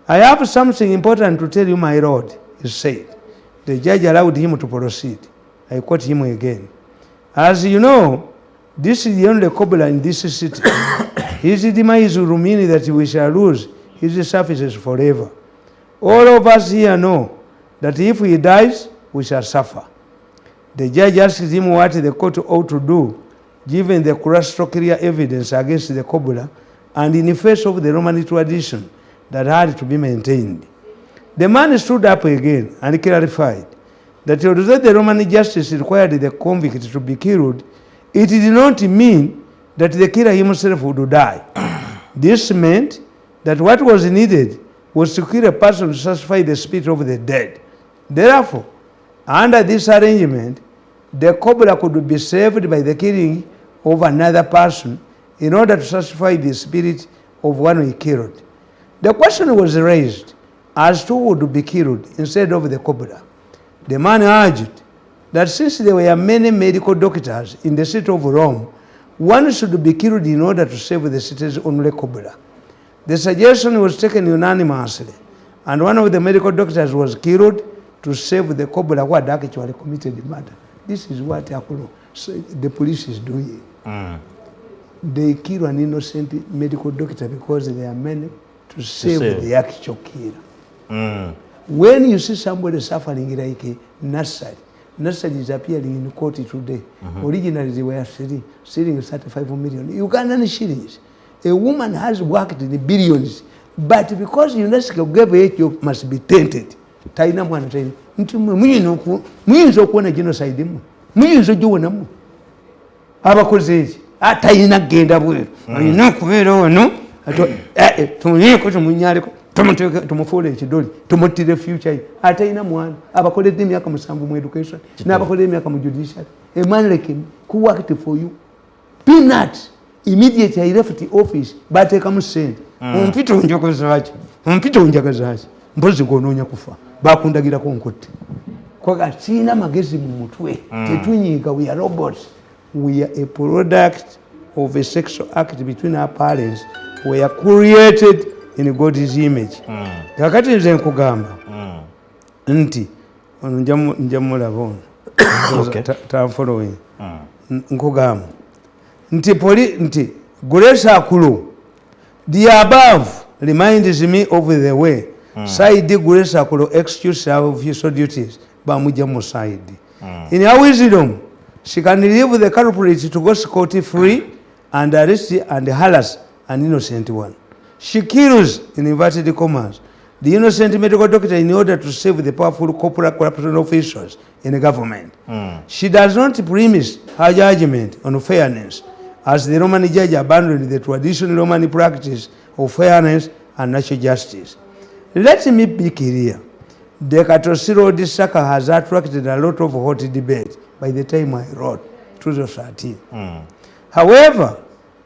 "I have something important to tell you, my lord," he said. The judge allowed him to proceed. I quote him again. "As you know, this is the only cobbler in this city. His demise will mean that we shall lose his services forever. All of us here know that if he dies, we shall suffer." The judge asked him what the court ought to do, given the crystal clear evidence against the cobbler and in the face of the Roman tradition that had to be maintained. The man stood up again and clarified that although the Roman justice required the convict to be killed, it did not mean that the killer himself would die. This meant that what was needed was to kill a person to satisfy the spirit of the dead. Therefore, under this arrangement, the cobra could be saved by the killing of another person in order to satisfy the spirit of one he killed. The question was raised as to who would be killed instead of the cobra. The man urged that since there were many medical doctors in the city of Rome, one should be killed in order to save the city's only cobra. The suggestion was taken unanimously, and one of the medical doctors was killed to save the cobra who had actually committed the murder. This is what the police is doing. They kill an innocent medical doctor because they are many to save the actual killer. When you see somebody suffering like a nursery is appearing in court today. Originally they were selling 35 million Ugandan shillings. A woman has worked in the billions, but because UNESCO gave it, you must be tainted. Taina mwana taina. Muyinza okuwona genocide mu. Muyinza ogiwonamu. Abakoze eki. Taina genda bweru. Ayina okubeera wano. Tumulieko tumunyaleko. Tumufuule ekidoli. Tumutire future ye. Ataina mwana. Abakoledde emyaka 7 mu education. N'abakoledde emyaka mu judiciary. A man like him who worked for you. Peanuts. Immediately I left the office, bateekamu ssente. Ompita onjagazaaki. Ompita onjagazaaki. Mpozi gw'onoonya kufa. Bakundagirako nkotte. Kwaga siina magezi mu mutwe. Tetunyiiga, we are robots. We are a product of a sexual act between our parents. We are created in God's image. Kakati nze nkugamba nti ono nja mulaba ono. Tanfollowing. Nkugamba nti Grace Akulu, the above reminds me of the way side Grace Akulu excuse her official duties bamujja mu side. In her wisdom, she can leave the culprit to go scot-free and arrest and harass an innocent one. She kills, in inverted commas, the innocent medical doctor in order to save the powerful corporate corruption officials in the government. She does not premise her judgment on fairness, as the Roman judge abandoned the traditional Roman practice of fairness and natural justice. Let me be clear. The Katosi Road saga has attracted a lot of hot debate by the time I wrote, 2013. However,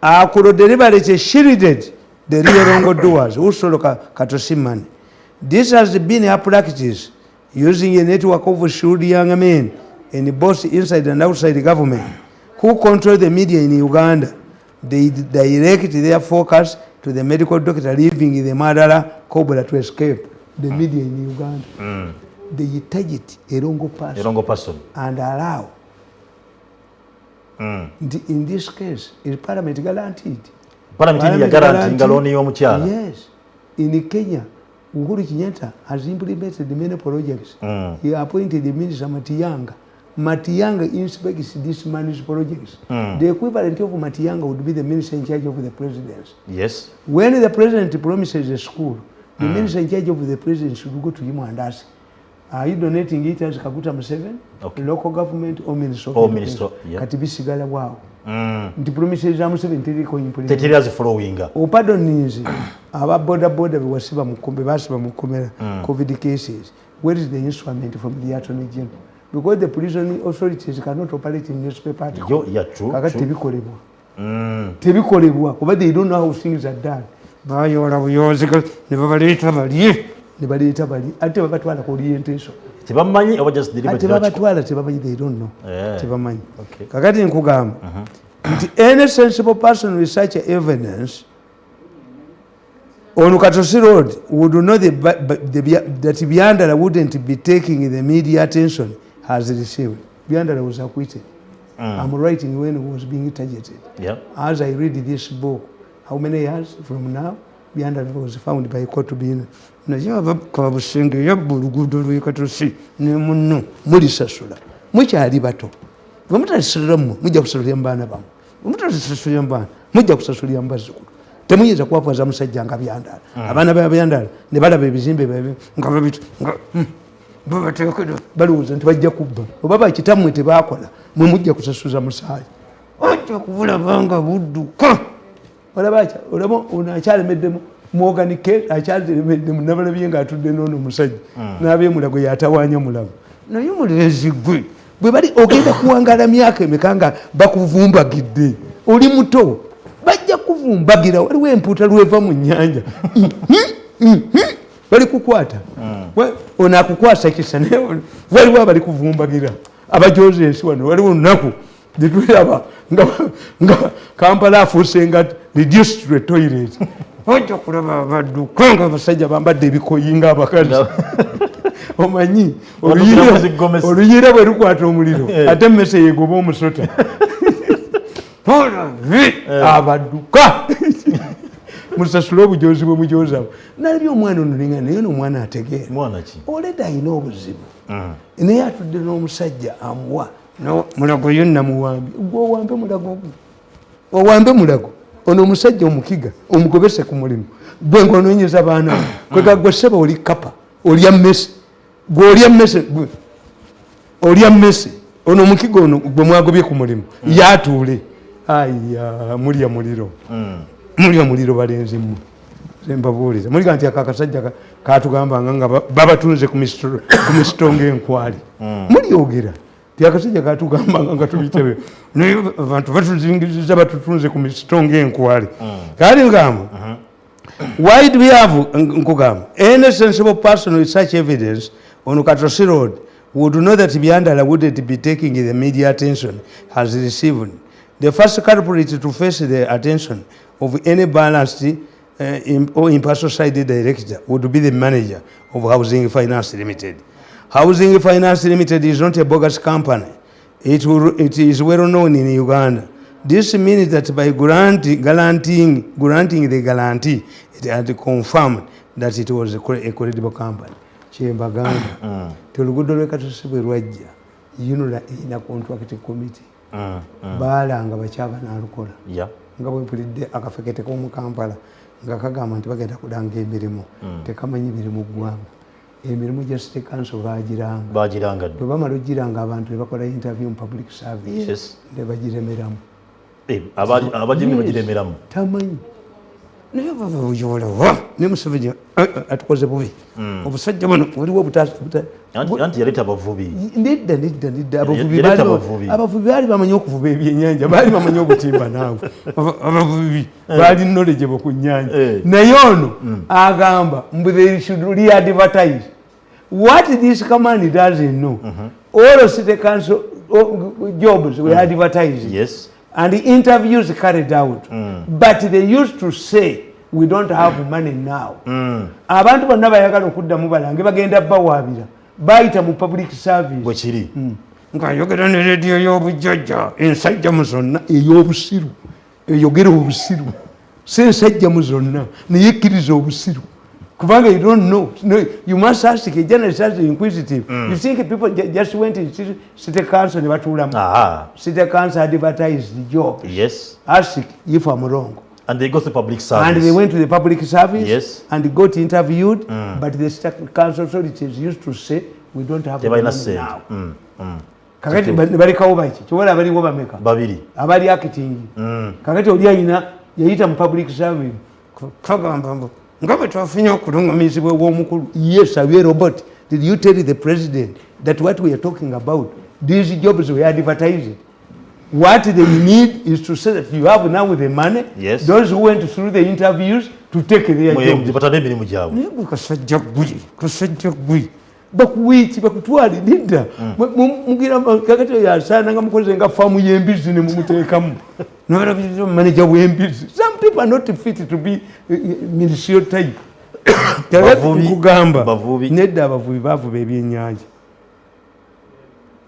Akulu deliberately shielded the real wrongdoers who stole Katosi money. This has been a practice, using a network of shrewd young men in both inside and outside the government who control the media in Uganda. They direct their focus to the medical doctor leaving the murderer cobra to escape the media in Uganda. They target a wrong person and allow. In this case, is Parliament guaranteed? Parliament guaranteed. Yes. In Kenya, Uhuru Kenyatta has implemented many projects. He appointed the Minister Matiang'a. Matiang'a inspects these managed projects. The equivalent of Matiang'a would be the minister in charge of the presidency. Yes. When the president promises a school, the minister in charge of the president should go to him and ask, are you donating it as Kaguta Museveni, local government or minister? Or minister, yeah. Katibisigala wow. The promises are Museveni teriko implement. Teteri following. O pardon nisi, our border wasiba mukombe basiba mukomera COVID cases. Where is the instrument from the Attorney General? Because the prison authorities cannot operate in newspaper articles. Yeah, true. Tebikolebwa. But they don't know how things are done. Bayola buyoziga ne babaleta bali ate babatwala ku orientation. Tebamanyi oba just deliberate. Ate babatwala tebamanyi, they don't know. Tebamanyi. Kakati nkugamba nti any sensible person with such evidence on Katosi Road would know that Byandala wouldn't be taking the media attention has received. Byandala was acquitted. I'm writing when he was being targeted. As I read this book, how many years from now, Byandala was found by a court to be in. Najabakabusenge yabulugudo lw'Katosi ne munno mulisasula. Mukyali bato. Bwe mutalisaliramu mujja kusasulira mbaana bamu. Bwe mutalisasulira mbaana mujja kusasulira mbazzukulu. Temuyinza kuwavaza musajja nga Byandala. Abaana ba Byandala ne balaba ebizimbe nga babitu babateekedde balowooza nti bajja kubba. Oba bakitammwe tebaakola mwe mujja kusasuza musaayi. Ojja kubulaba nga budduka. Olaba ono akyalemeddemu Morgan K akyaziremedde munabalabye ng'atudde n'ono omusajja n'ab'emulago yatawaanya mulago naye mulenzi gwe bwe bali ogenda kuwangala myaka emeka nga bakuvumbagidde oli muto bajja kuvumbagira waliwo empuuta lweva mu nnyanja bali kukwata ono akukwasa kisa naye waliwo abali kuvumbagira abajozi ensi wano waliwo olunaku gyetulaba nga Kampala afuuse nga reduced to a toilet ojja kulaba abadduka nga abasajja bambadde ebikoyi ng'abakazi omanyi oluyiira bwe lukwata omuliro ate emmese yegoba omusota abadduka musasule obujozi bwe mujozawo nalabye omwana ono ninga naye n'omwana ategeera oleda alina obuzibu naye atudde n'omusajja amuwa mulago yo namuwambye gwowambe mulago owambe mulago ono omusajja omukiga omugobese ku mulimu gwe ng'onoonyeza baana kwega seba oli kapa olya mmese gwe olya mmese ono omukiga ono gwe mwagobye ku mulimu yatuule aya mulya muliro balenzi mmwe zembabuuliza muliga nti akakasajja katugambanga nga babatunze ku misito ng'enkwali mulyogera ti akasajja katugambanga nga tubitebe naye abantu batuzingiriza batutunze ku misito ng'enkwali kali ngamba why do we have nkugamba any sensible person with such evidence on Katosi Road would know that Byandala wouldn't be taking the media attention has received. The first culprit to face the attention of any balanced or impartial-sided director would be the manager of Housing Finance Limited. Housing Finance Limited is not a bogus company. It is well known in Uganda. This means that by granting the guarantee, it had confirmed that it was a credible company. Chembaganda. Tolugudo lwe Katosi bwe lwajja yinula ina contract committee. Balanga bakyaba n'alukola. Nga bwe mpulidde akafekete k'omu Kampala nga kagamba nti bagenda kudanga emirimu tekamanyi mirimu ggwanga emirimu gya city council bagiranga bwe bamala ogiranga abantu ne bakola interview mu public service ne bagiremeramu abagirimi bagiremeramu tamanyi naye bababujola ne Museveni atukoze bubi obusajja buno waliwo anti yaleeta abavubi nedda abavubi baali bamanyi okuvuba ebyennyanja baali bamanyi obutimba naawe abavubi baali knowledgeable ku nnyanja naye ono agamba mbu they should re-advertise what this company doesn't know all city council jobs were advertised and the interviews carried out but they used to say we don't have money now abantu bonna bayagala okuddamu balange bagenda bawaabira bayita mu public service bwekiri ng'ayogera ne rediyo y'obujjajja ensajja mu zonna ey'obusiru eyogera obusiru si ensajja mu zonna naye ekkiriza obusiru kubanga you don't know no, you must ask a journalist as inquisitive you think people just went to city council ne batuulamu city council advertised the job ask if I'm wrong. And they go to public service. And they went to the public service and got interviewed, but the state council authorities used to say, we don't have money now. Kakati balikawo baki kiwala abaliwo bameka babiri abali acting kakati oli ayina yayita mu public service kagamba nga bwe twafunye okulungamizibwa w'omukulu yes abe robot did you tell the president that what we are talking about these jobs were advertised. What they need is to say that you have now the money, those who went through the interviews to take their jobs. Kasajja gwe bakuwiiki bakutwali didda mugira kakati yasaana nga mukoze nga faamu y'embizi ne mumuteekamu nolabiriza manager w'embizi. Some people are not fit to be ministerial type. Kugamba nedda abavubi bavuba ebyennyanja.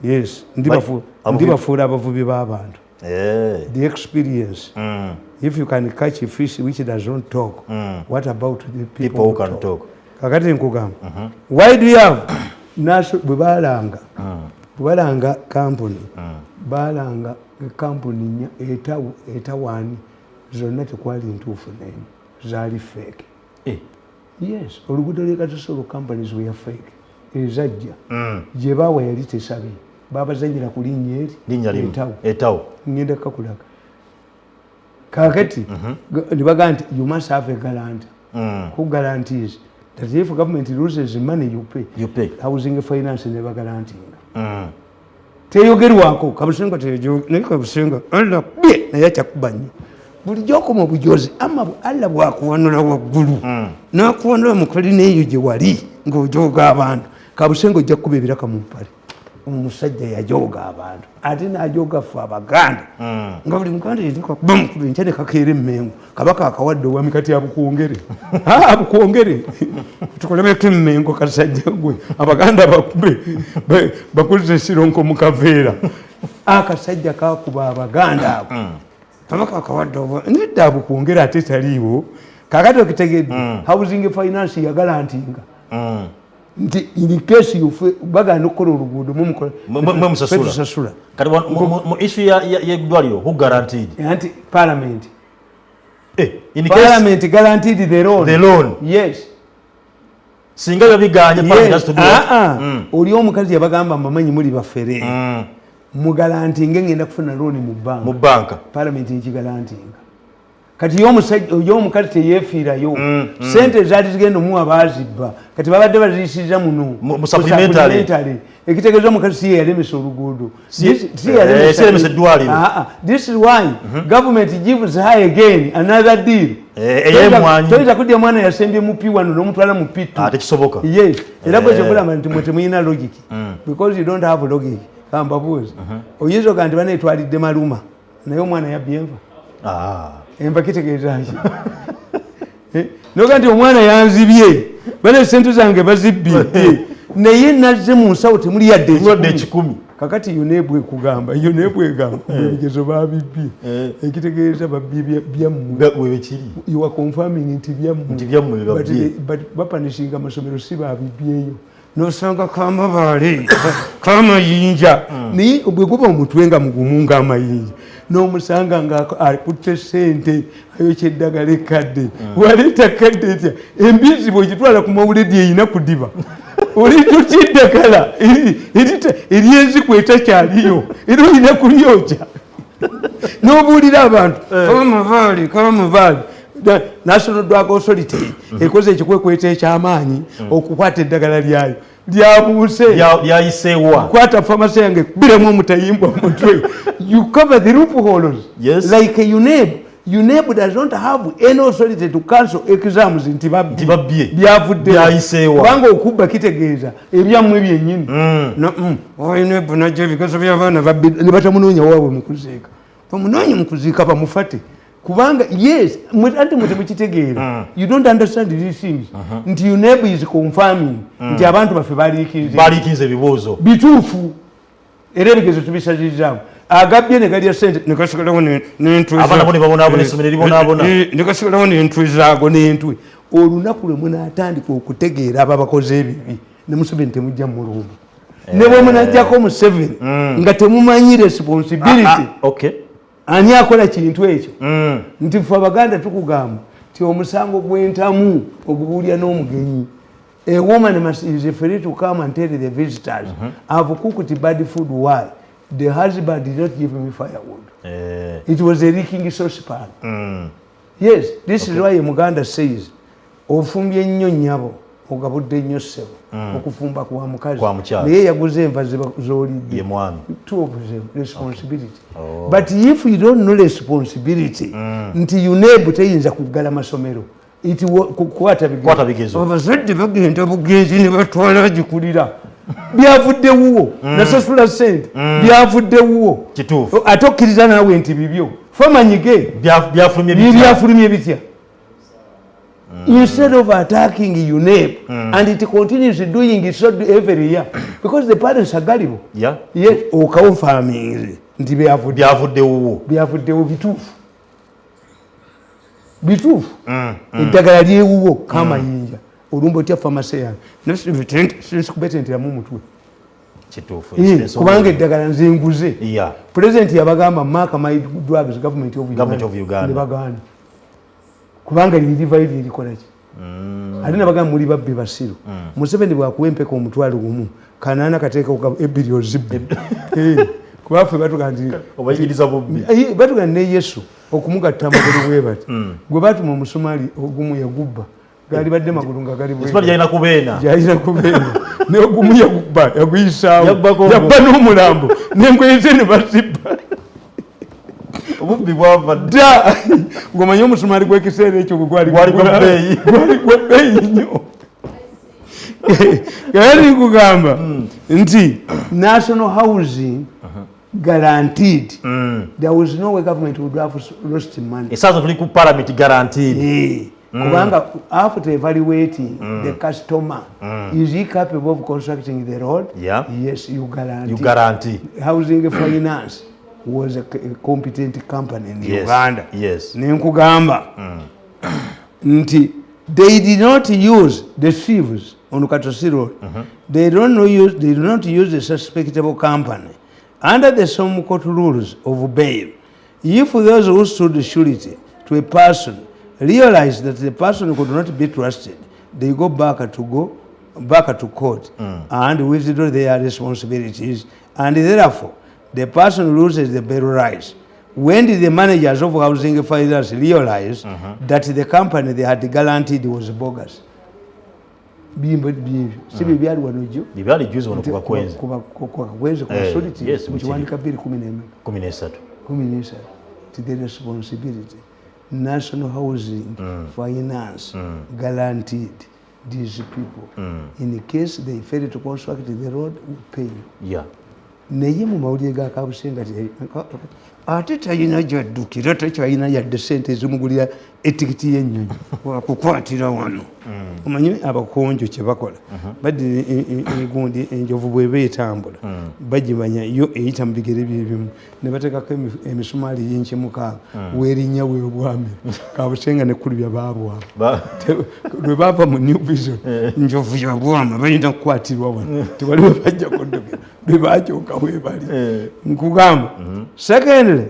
Yes, ndibafuula abavubi b'abantu. The experience. If you can catch a fish which does not talk, what about the people who can talk? Kakati nkugamba. Why do you have bwe balanga company balanga company etawaani zonna tekwali ntuufu n'emu zaali fake. Yes, oluguudo lw'e Katosi companies were fake. Ezajja gye baawa yali tesabe babazanyira ku linnya eri etawo ngenda kakulaga kakati ne bagamba nti you must have a guarantee who guarantees that if government loses money you pay housing finance never guaranteeing teyogerwako kabusenga kabusenga alla bye naye kyakubanye bulijjo okoma obujozi ama alla bwakuwanula waggulu nakuwanula mukolina eyo gye wali ng'ojoga abantu kabusenga ojja kukuba ebiraka mu mpale omusajja yajoga abantu ate n'ajoga ffe abaganda nga buli muganda yedikakubamukuba enkya ne kakeera emmengo kabaka akawadde owami kati abukwongere abukwongere tukolebeko emmengo kasajja gwe abaganda bakube bakulize sironko mu kaveera akasajja kakuba abaganda ako kabaka akawadde nedda abukwongere ate taliiwo kakati okitegedde housing finance yagalantinga nti in case bagana okukola oluguudo mwemusasula kati mu issue y'eddwaliro who guaranteed anti parliament in parliament case, guaranteed the loan yes singa babiganye parliament has to do oli omukazi yabagamba mbamanyi muli bafere mugalantinga ngenda kufuna loan mu banka parliament ekigalantinga kati y'omukazi teyefiirayo sente zaali zigenda omuwa baazibba kati babadde baziyisiza muno mu supplementary ekitegeeza omukazi siye yalemesa oluguudo siyalemesa eddwaliro this is why government gives her again another deal toyita kudya mwana yasembye mu P1 n'omutwala mu P2 tekisoboka yes era bwe kyogulaba nti mwe temuyina logic because you don't have logic kambabuuzi oyinza oga nti banetwalidde maluma naye omwana yabbye enva enva kitegeeza ki noga nti omwana yanzibye bane sente zange bazibbye naye nazze mu nsawo temuli yadde ekikumi kakati yonebwe kugamba yonebwegamba ebigezo babibbye ekitegeeza babbye byammwe you are confirming nti byammwe bapanishinga amasomero si babibbyeyo nosanga kamabaale kamayinja naye bwe guba omutwe nga mugumu ng'amayinja n'omusanga nga akutte sente ayokya eddagala ekkadde waleeta kadde etya embizi bwegitwala ku mawuledi eyina kudiba olituki eddagala eryenziku etakyaliyo era olina kulyokya n'obuulira abantu kamabaale National Drug Authority ekoze ekikwekweto eky'amaanyi okukwata eddagala lyayo lyabuuse lyayiseewa kwata famasi yange kubiremu omutayimbwa mutwe you cover the loopholes like a UNEB does not have any authority to cancel exams nti babbye byavuddeyo kubanga okubba kitegeeza ebyammwe byennyini UNEB najja ebigezo by'abaana babbi ne batamunoonya waabwe mu kuziika bamunoonye mu kuziika bamufate kubanga yes anti mwe temukitegeera you don't understand these things nti UNEB is confirming nti abantu baffe baliikiriza ebibuuzo bituufu era ebigezo tubisazizaamu agabbye ne galya sente nekasigalawo nekasigalawo n'entwe zaago n'entwe olunaku lwe munaatandika okutegeera abo abakoze ebibi ne Museveni temujja mulumbu ne bwe munajjako Museveni nga temumanyi responsibility ani akola kintu ekyo nti ffe abaganda tukugamba ti omusango gw'entamu ogubuulya n'omugenyi a woman is free to come and tell the visitors I've cooked bad food. Why? The husband did not give me firewood. It was a leaking saucepan. Yes, this is why Muganda says ofumbye nnyo nnyabo ogabudde nnyo ssebo okufumba kwa mukazi naye yaguze enva z'olidde two of them responsibility but if you don't know responsibility nti UNEB teyinza kuggala masomero kukwata bigezo abazadde bagenda bugenzi ne batwala bagikulira byavudde wuwo nasasula sente byavudde wuwo ate okkiriza naawe nti bibyo famanyige byafulumye bitya instead of attacking UNEB and it continues doing it so every year because the parents are gullible. Yes, confirming nti byavuddewo bituufu eddagala lyewuwo kamayinja olumba otya famasi yange sinsikubetenteramu omutwe kubanga eddagala nze nguze pulezidenti yabagamba mark my drugs government of Uganda nebagaana kubanga lirivairi erikolaki ate nabagamba muli babbe basiru Museveni bwakuwa empeka omutwalo gumu kanaana kateeka ebbiri ozibbe kubaffe batuga ne Yesu okumugatta amagulu bwe bati gwe batuma omusumaali ogumu yagubba gali badde magulu nga gali bwe Isipali jalina kubeena ne gumu yaguyisaawo yabba n'omulambo n'engoye ze ne bazibba obubbi bwava dda ng'omanye omusumaali gw'ekiseera ekyo gwali gwa bbeeyi nnyo kale nkugamba nti national housing guaranteed. There was no way government would have lost money. Esazo tuli ku parliament guaranteed. Kubanga after evaluating the customer, is he capable of constructing the road? Yeah. Yes, you guarantee. You guarantee. Housing Finance was a competent company in Uganda. Yes. Nenkugamba nti they did not use the thieves on Katosi Road. They do not use a suspectable company. Under the Supreme Court rules of bail, if those who stood surety to a person realize that the person could not be trusted, they go back to court and withdraw their responsibilities, and therefore the person loses the bail rights. When did the managers of Housing Finance realize that the company they had guaranteed was bogus? Si bibyali wanojo bibyali juzi wano kuba kwenzi kwa kwezi kwa soliti mchiwandika bili 13 to the responsibility. National Housing Finance guaranteed these people in case they fail to construct the road will pay you. Yeah. Naye mu mawulire ga Kabusenga ate talina gy'addukira takyalina yadde ssente ezimugulira etikiti y'ennyonyi wakukwatira wano. Omanyi abakonjo kye bakola badde egundi enjovu bw'eba etambula bagimanya yo eyita mu bigere byebimu ne bateekako emisumaali y'enkimukaaga weerinnya weebwami Kabusenga nekkulubya baabwama lwe baava mu New Vision njovu yabwama balina kukwatirwa wano tewali we bajja kuddukira lwe baakyuka weebali nkugamba. Secondly,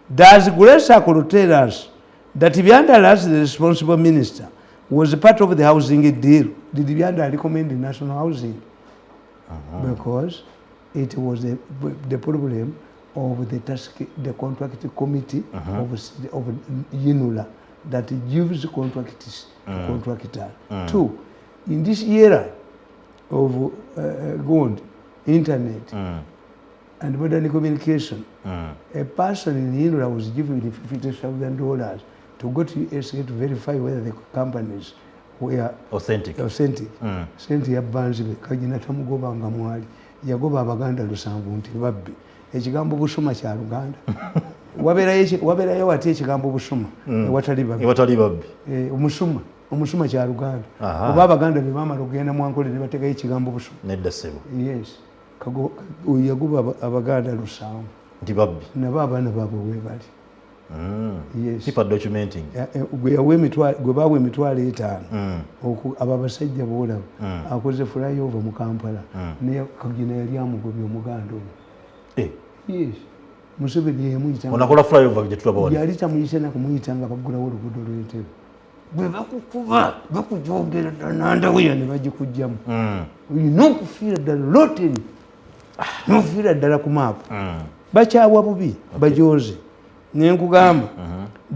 does Grace Akulu tell us that Byanda, as the responsible minister, was part of the housing deal? Did Byanda recommend the national housing? Because it was the problem of the contract committee of UNULA that gives contractors to contractor. Two, in this era of internet and modern communication, a person in India was given $50,000 to go to USA to verify whether the companies were authentic. Sente ya banzibe kagina tamugoba nga mwali yagoba Abaganda 7 nti babbi ekigambo busuma kya Luganda waberayo wati ekigambo busuma ewatali babbi omusuma kya Luganda oba Abaganda be bamala okugenda mu Ankole ne bateekayo ekigambo busuma nedda ssebo. Yes. Yaguba Abaganda 7 nti babbi nabo abaana baabwe weebali. Yes. Keep documenting. Gwe baawa $5,000 abo abasajja boolaba akoze flyover mu Kampala naye kagina yali amugobye Omuganda oyo. Yes. Museveni yemuyita onakola flyover gye tulaba wano yali tamuyise na kumuyita nga baggulawo oluguudo lw'Entebbe bwe bakukuba bakujogera ddala nandaweya ne bagikugjamu olina okufiira ddala loteri n'okufiira ddala ku maapu bakyawa bubi bajoze. Nenkugamba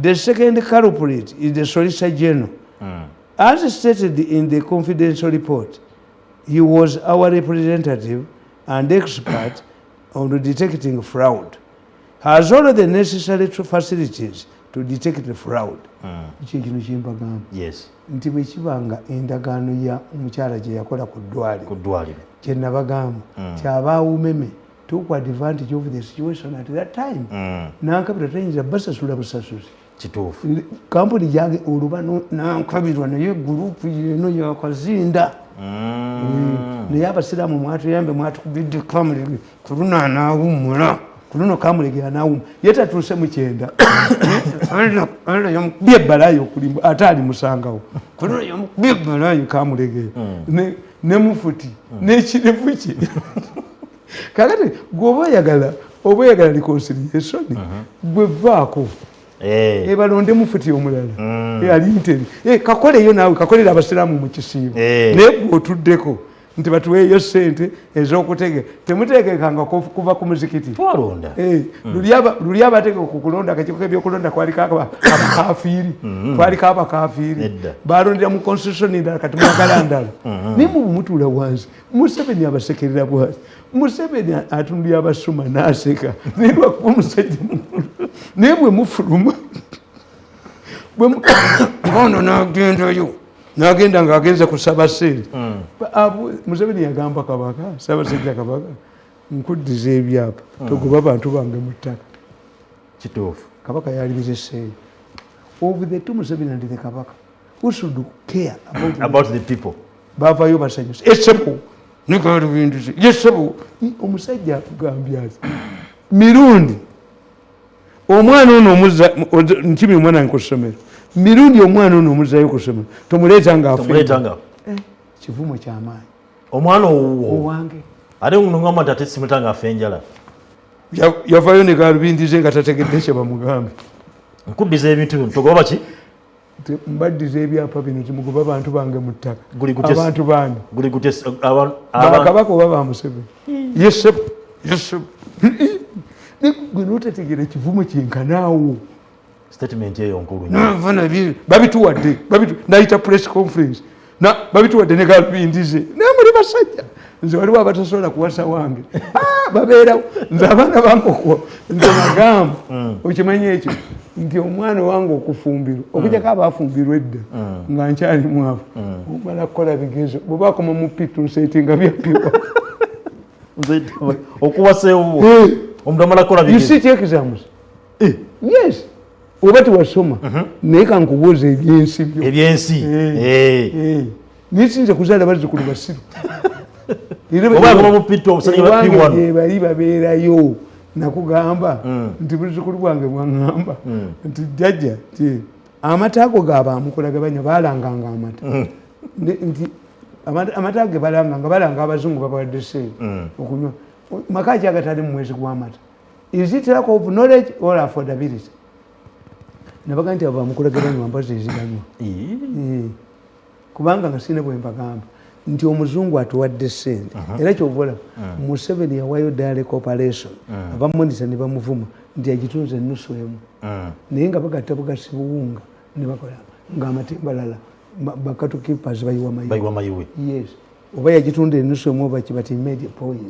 the second culprit is the Solicitor General. As stated in the confidential report, he was our representative and expert on detecting fraud, has all the necessary facilities to detect the fraud. Kino kyembagamba nti bwe kibanga endagaano ya omukyala gye yakola ku ddwaliro kye nabagamba kyabaawo umeme took advantage of the situation at that time. Nankabira tayinza basasula busasuzi kituufu kampuni gyange oluba nankabirwa naye gurupu yeno yakazinda naye abasiraamu mwatuyambe mwatukubidde kamulege kuluna anaawummula kuluno kamulege anaawumma ye tatuuse mu 9 yamukubye ebbalayo okulimba ate ali musangawo kuluno yamukubye ebbalayo kamulege ne mufuti n'ekirevu kye kakati gwoba oyagala reconciliation gwe vaako balonde mufuti omulala ali nteri kakoleyo naawe kakolera abasiraamu mu kisiibo naye gwe otuddeko nti batuweeyo ssente ez'okutege temutegekanga kuva ku muzikiti twalonda luli abatege okukulonda akakiiko k'ebyokulonda kwaliko abakafiiri kwaliko abakafiiri balondera mu constitution endala kati mwagala ndala naye mubumutuula wansi Museveni abasekerera bwati Museveni atundira abasoma n'aseka naye lwakuba omusajja mukulu naye bwe mufuluma ono nagendayo nagenda ng'agenze kusaba ssente Museveni yagamba kabaka Ssaabasajja kabaka nkuddiza ebyapa togoba bantu bange mu ttaka kituufu kabaka yalibiza esseeyo of the two Museveni and the kabaka who should care about the people baavayo basanyusa essebo negalubinduze yessebo omusajja akugambye ati Mirundi omwana ono omuzza nkimi omwana nku ssomero Mirundi omwana ono omuzzayo ku ssomero tomuleetanga tomuleetanga kivumo ky'amaanyi omwana owange ate ngamba nti ate simutanga afe enjala yavayo ne galubindize nga tategedde kye bamugambe nkuddiza ebintu bino togoba ki mbaddiza ebyapa bino timugoba abantu bange mu ttaka abantu bange bakabaka oba bamusebe yesebo gwe notategera ekivumo kyenkanaawo statement eyo nkulu babituwadde nayita press conference babituwadde ne galubindize naye muli basajja nze waliwo abatasobola kuwasa wange babeerawo nze abaana bange nze bagamba okimanyi ekyo nti omwana wange okufumbirwa okujjako abafumbirwa edda nga nkyali mwavu omala kukola bigezo bwebakoma mu pitu nseti nga byapiwa okuwaseewo omuntu amala kukola bigezo you see exams yes oba tiwasoma naye kankubuuza ebyensi ebyensi naye sinze kuzaala bazzukulu basiru bali babeerayo nakugamba nti buzzukulu bwange bwaŋŋamba nti jjajja amata ago gabamukulagabanya balanganga amata nti amata ge balanga abazungu babawadde seeri okunywa maka ki agatali mu mwezi gw'amata is it lack of knowledge or affordability nabaga nti abamukulagabanywa mbazi eziganywa kubanga nga sina bwe mbagamba nti omuzungu atuwadde ssente era kyovola Museveni yawaayo direct operation abamonisa ne bamuvuma nti agitunze ennusu emu naye nga bagatta bugasi buwunga ne bakola ng'amatimbalala bakatukipas bayiwa mayiwe yes oba yagitunda ennusu emu oba kibati media point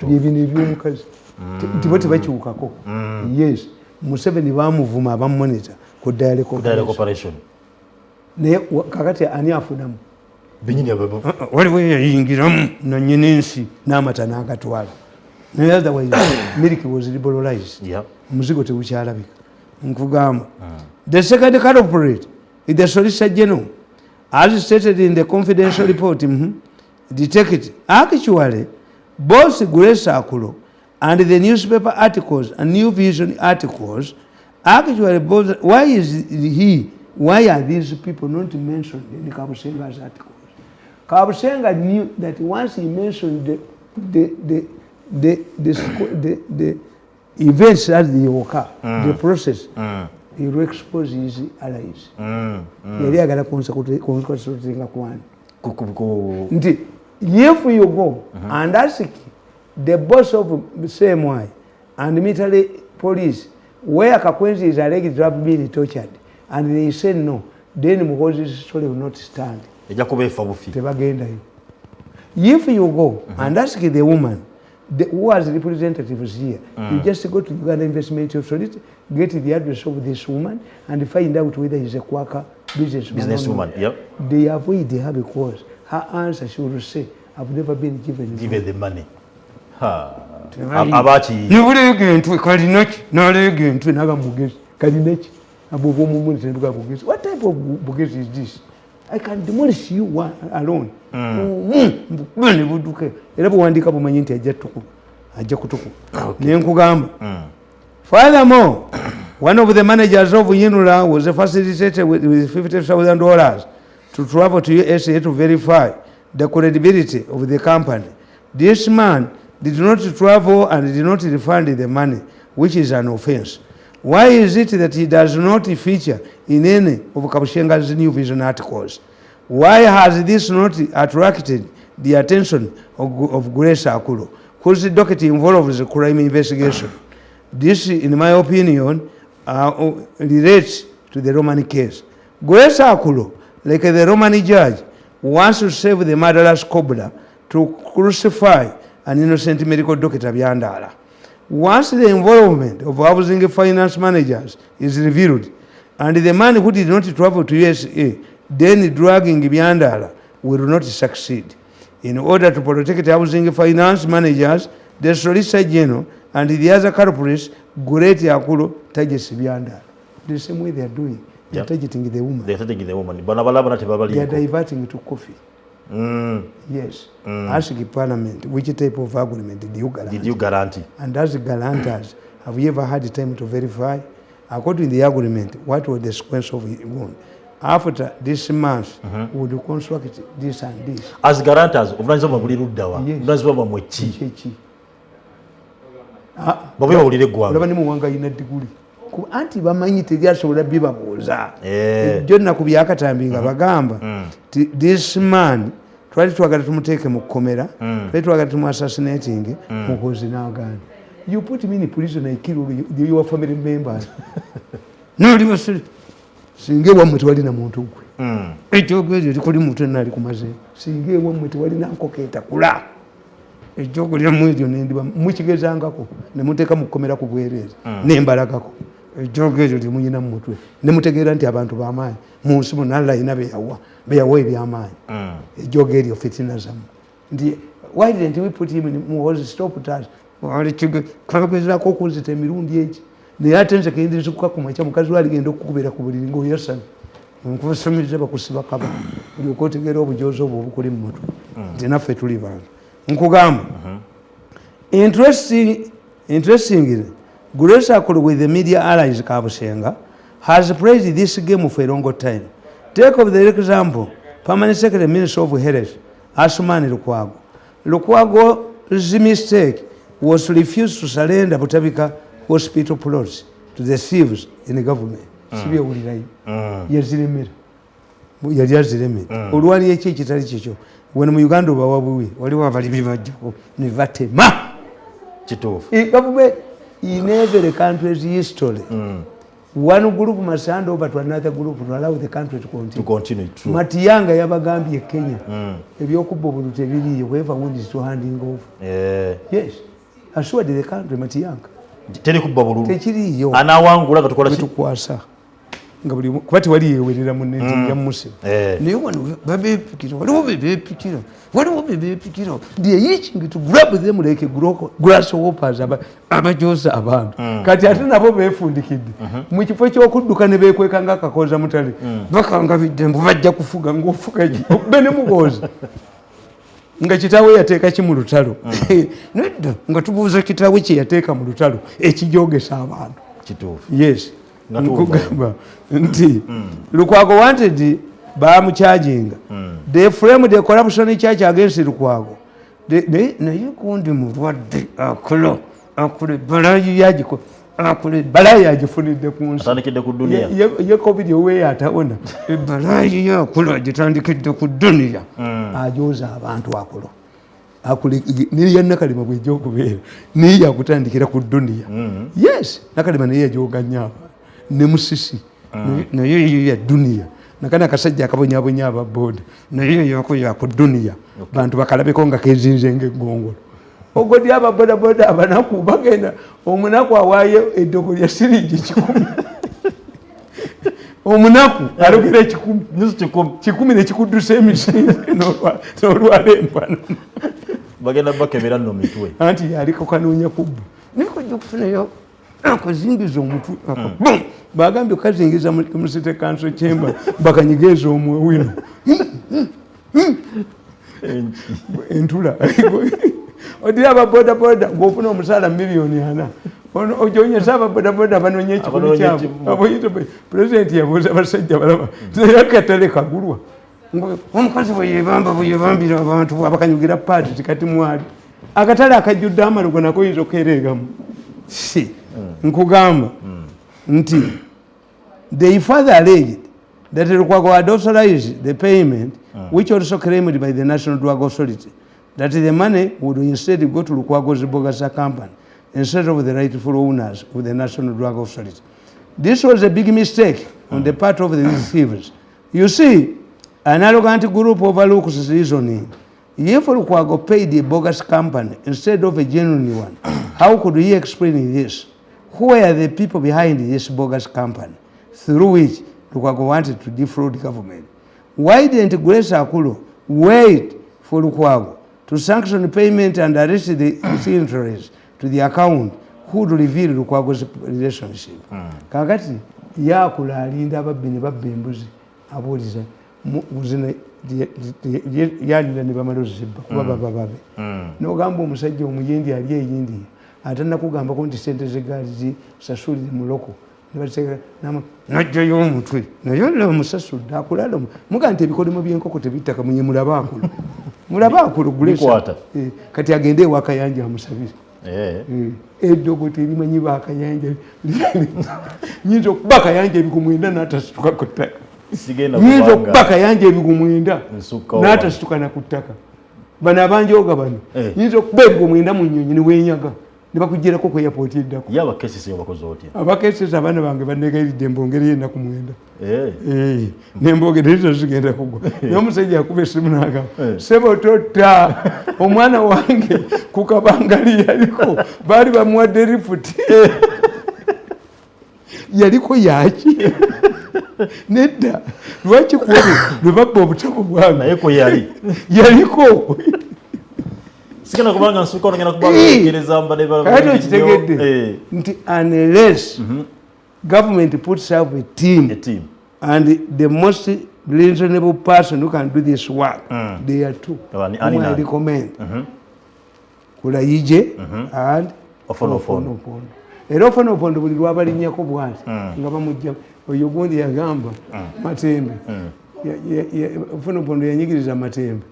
byebino ebyomukazi ntibo tebakiwukako yes Museveni bamuvuma abamonita ku direct operation naye kakati ani afunamu waliwo yayingiramu nanyina ensi n'amata n'agatwala naye otherwise milk was liberalized omuzigo tegukyalabika nkugamba the second culprit is the Solicitor General as stated in the confidential report detected actually both Grace Akulo and the newspaper articles and New Vision articles actually both why are these people not mentioned in the Kabusenga's articles? Kabusenga knew that once he mentioned the events as they occur, the process, he will expose his allies. Yali agala konsultinga kwani. If you go and ask the boss of CMY and military police where Kakwenzi is alleged to have been tortured, and they say no, then Muhoozi's story will not stand. Tebagendayo. If you go and ask the woman who has representatives here, you just go to Uganda Investment Authority, get the address of this woman, and find out whether he's a Quaker businesswoman. Yep. They avoid her because her answer she will say, I've never been given the money. Abachi. You would again to Kadinach, not again to another Bugis, Kadinach, above woman. What type of Bugis is this? I can demolish you one alone. Furthermore, one of the managers of UNRWA was facilitated with $50,000 to travel to USA to verify the credibility of the company. This man did not travel and did not refund the money, which is an offense. Why is it that he does not feature in any of Kabushenga's New Vision articles? Why has this not attracted the attention of Grace Akulo, whose docket involves a crime investigation. This, in my opinion, relates to the Roman case. Grace Akulo, like the Roman judge, wants to save the murderous Cobra to crucify an innocent medical doctor Byandala. Once the involvement of housing finance managers is revealed, and the man who did not travel to USA, then dragging Byandala, will not succeed. In order to protect housing finance managers, the Solicitor General and the other culprits, Great Akulo targets Byandala. The same way they are doing. They are targeting the woman. They are targeting the woman. They are diverting to coffee. Yes. Ask the Parliament which type of agreement did you guarantee? And as guarantors, have you ever had the time to verify? According to the agreement, what was the sequence of it? After this month, would you construct this and this? As guarantors, anti bamanyi teryasobola bibabuuza ejjo nnaku byakatambinga bagamba this man twali twagala tumuteeke mu kkomera twali twagala tumu assassinating mukozi n'agaana you put me in prison I kill your family members noli basuli singa ewammwe tewalina muntu gwe ekyogezo tikuli muntu enna ali kumaze singa ewammwe tewalina nkoko etakula ekyokuliramu ebyo nendiba mukigezangako ne muteeka mu kkomera ku bwereeza nembalagako ekyogezo timuyina mu mutwe ne mutegeera nti abantu b'amaanyi mu nsi muno alla alina beyawa ebyamaanyi ejjoga eryo fitina zamu nti why didn't we put him in was stop us kakagezako okunzita emirundi egi naye ate nze keyinziriza okukakumakya mukazi we aligenda okukubira ku buliri ngaoyasana nkusomiriza bakusiba kaba olyoka otegeera obujozi obwo obukuli mu mutwe nti naffe tuli bantu nkugamba interestingly Grace Akulo with the media allies Kabusenga has played this game for a long time. Take of the example, Permanent Secretary Minister of Health, Asumani Lukwago. Lukwago's mistake was to refuse to surrender Butabika hospital plots to the thieves in the government. Sibye ulirayo. Yaziremera. Yaziremera. Olwali ekyo kitali kikyo. Wano mu Uganda bawabuwe waliwo abalibi bajjako ne batema. Kituufu. Government in every country's history, one group must hand over to another group to allow the country to continue. True. Matiyanga yabagambye Kenya. Ebyokuba obulu tebiriyo, whoever wins to handing over. Yes. Assured the country Matiyanga. Teri kubba bululu. Tekiriyo. Anawangula katukola tukwasa. Nga buli kwati wali yewerera mu neti ya Muslim. Naye wano babepikira, waliwo bebepikira. They are itching to grab them like grasshoppers abajoza abantu. Kati ate nabo befundikidde. Mu kifo ky'okudduka ne beekweka ng'akakoza mutale. Bakanga biddembu bajja kufuga ng'ofuga okube ne mugoza. Nga kitaawe yateeka ki mu lutalo. Nedda nga tubuuza kitaawe kye yateeka mu lutalo ekijogesa abantu. Kituufu. Yes. Nkugamba nti Lukwago wanted bamucharginga. They framed the corruption charge against Lukwago. Naye kundi mulwadde akule balayi yagiko akule balayi yagifunidde ku nsi. Atandikidde ku dunia. Ye COVID owe atawona. Balayi yakula gitandikidde ku dunia. Ajoza abantu akulo. Akule ni yanna kalima bwejjo okubeera. Ni yakutandikira ku dunia. Yes, nakalima naye yajoganya. Ne musisi naye ya dunia nakana akasajja akabonyabonya ababoda naye yako ya ku dunia bantu bakalabeko nga kezinze ngegongolo ogodi ababoda boda abanaku bagenda omunaku awaye eddogo lya siringi 10 omunaku alugire 10 ne kikudduse emisinde n'olwalempa bagenda bakebera nno mitwe anti yaliko kanoonya kubba niko jjukufunayo akazingiza omutwe bagambye okazingiza mu city council chamber bakanyigeeza omwe wino entula odi ababoda boda ng'ofuna omusaala miliyoni 4 ojonyesa ababoda boda banonye ekikulu kyabo aboyite president yabuuza abasajja balaba naye akatale kagulwa omukazi bweyebambira abantu abakanyugira paati tikati mwali akatale akajjudde amalugo nako yinza okukereegamu si nkugamba nti they further alleged that Lukwago had authorized the payment, which also claimed by the National Drug Authority, that the money would instead go to Lukwago's bogus company instead of the rightful owners of the National Drug Authority. This was a big mistake on the part of the receivers. You see, an arrogant group overlooks reasoning. If Lukwago paid a bogus company instead of a genuine one, how could he explain this? Who were the people behind this bogus company through which Lukwago wanted to defraud the government? Why didn't Grace Akulu wait for Lukwago to sanction payment and arrest the interest to the account who would reveal Lukwago's relationship? Kakati yakula alinda ababbi ne babba embuzi abuuliza muzina yalira ne bamala ozibba kuba bababe n'ogamba omusajja omuyindi ali eyindi ate nakugambako nti sente zegaali zisasulire mu loko najjayo omutwe naye olaba omusasudde akulala muga nti ebikolimo by'enkoko tebittaka munye mulaba akulu gulesa kati agende ewa akayanja amusabire eddogo terimanyi baakayanja nyinza okuba akayanja ebigumwenda n'atasituka ku ttaka nyinza okuba akayanja ebigumwenda n'atasituka na ku ttaka bano abanjooga bano nyinza okuba ebigumwenda mu nnyonyi newenyaga nebakugyerako ku airport eddako abakesesi abaana bange banegairidde mbongereyo ennaku mwenda nembongerezo zigenda kugwa naye omusajja akuba essimu n'agamba sebo totta omwana wange ku kabangali yaliko baali bamuwadde rifuti yaliko yaki nedda lwaki kuobe lwe babba obutabo bwange nayeko yaliko sikana kubanga nsuka onagenda kubagereza mbade bala kitegedde nti unless government puts up a team and the most reasonable person who can do this work they are two who I recommend Kulayije and Ofonofono era Ofonofono buli lwabalinnyako bwati nga bamujja oyo gundi yagamba Matembe Ofonofono yanyigiriza Matembe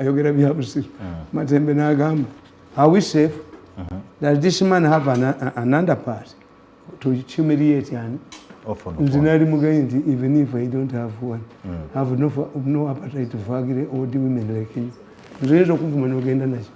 ayogera bya busiru Matembe n'agamba are we safe does this man have an underpart to humiliate yani nzinali mugayi nti even if I don't have one I have no appetite to fagire all the women like you nzoyinza okuvuma n'ogenda nakyo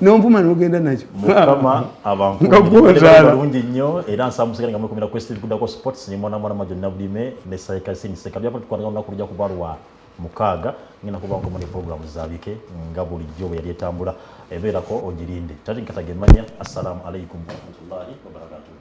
n'onvuma n'ogenda nakyo mukama abankulungi nnyo era nsamusigala nga mwekumira kwesitiri kuddako sports nimwonamwana majonna bulime nesaikasingiseka byapa tukwanaga olunaku lujja kubalwa mukaaga ngenda kuba nkomoni programu zabike nga bulijjo bwe yali etambula ebeerako ogirinde tati nkatagemanya assalamu alaikum warahmatullahi wabarakatuh.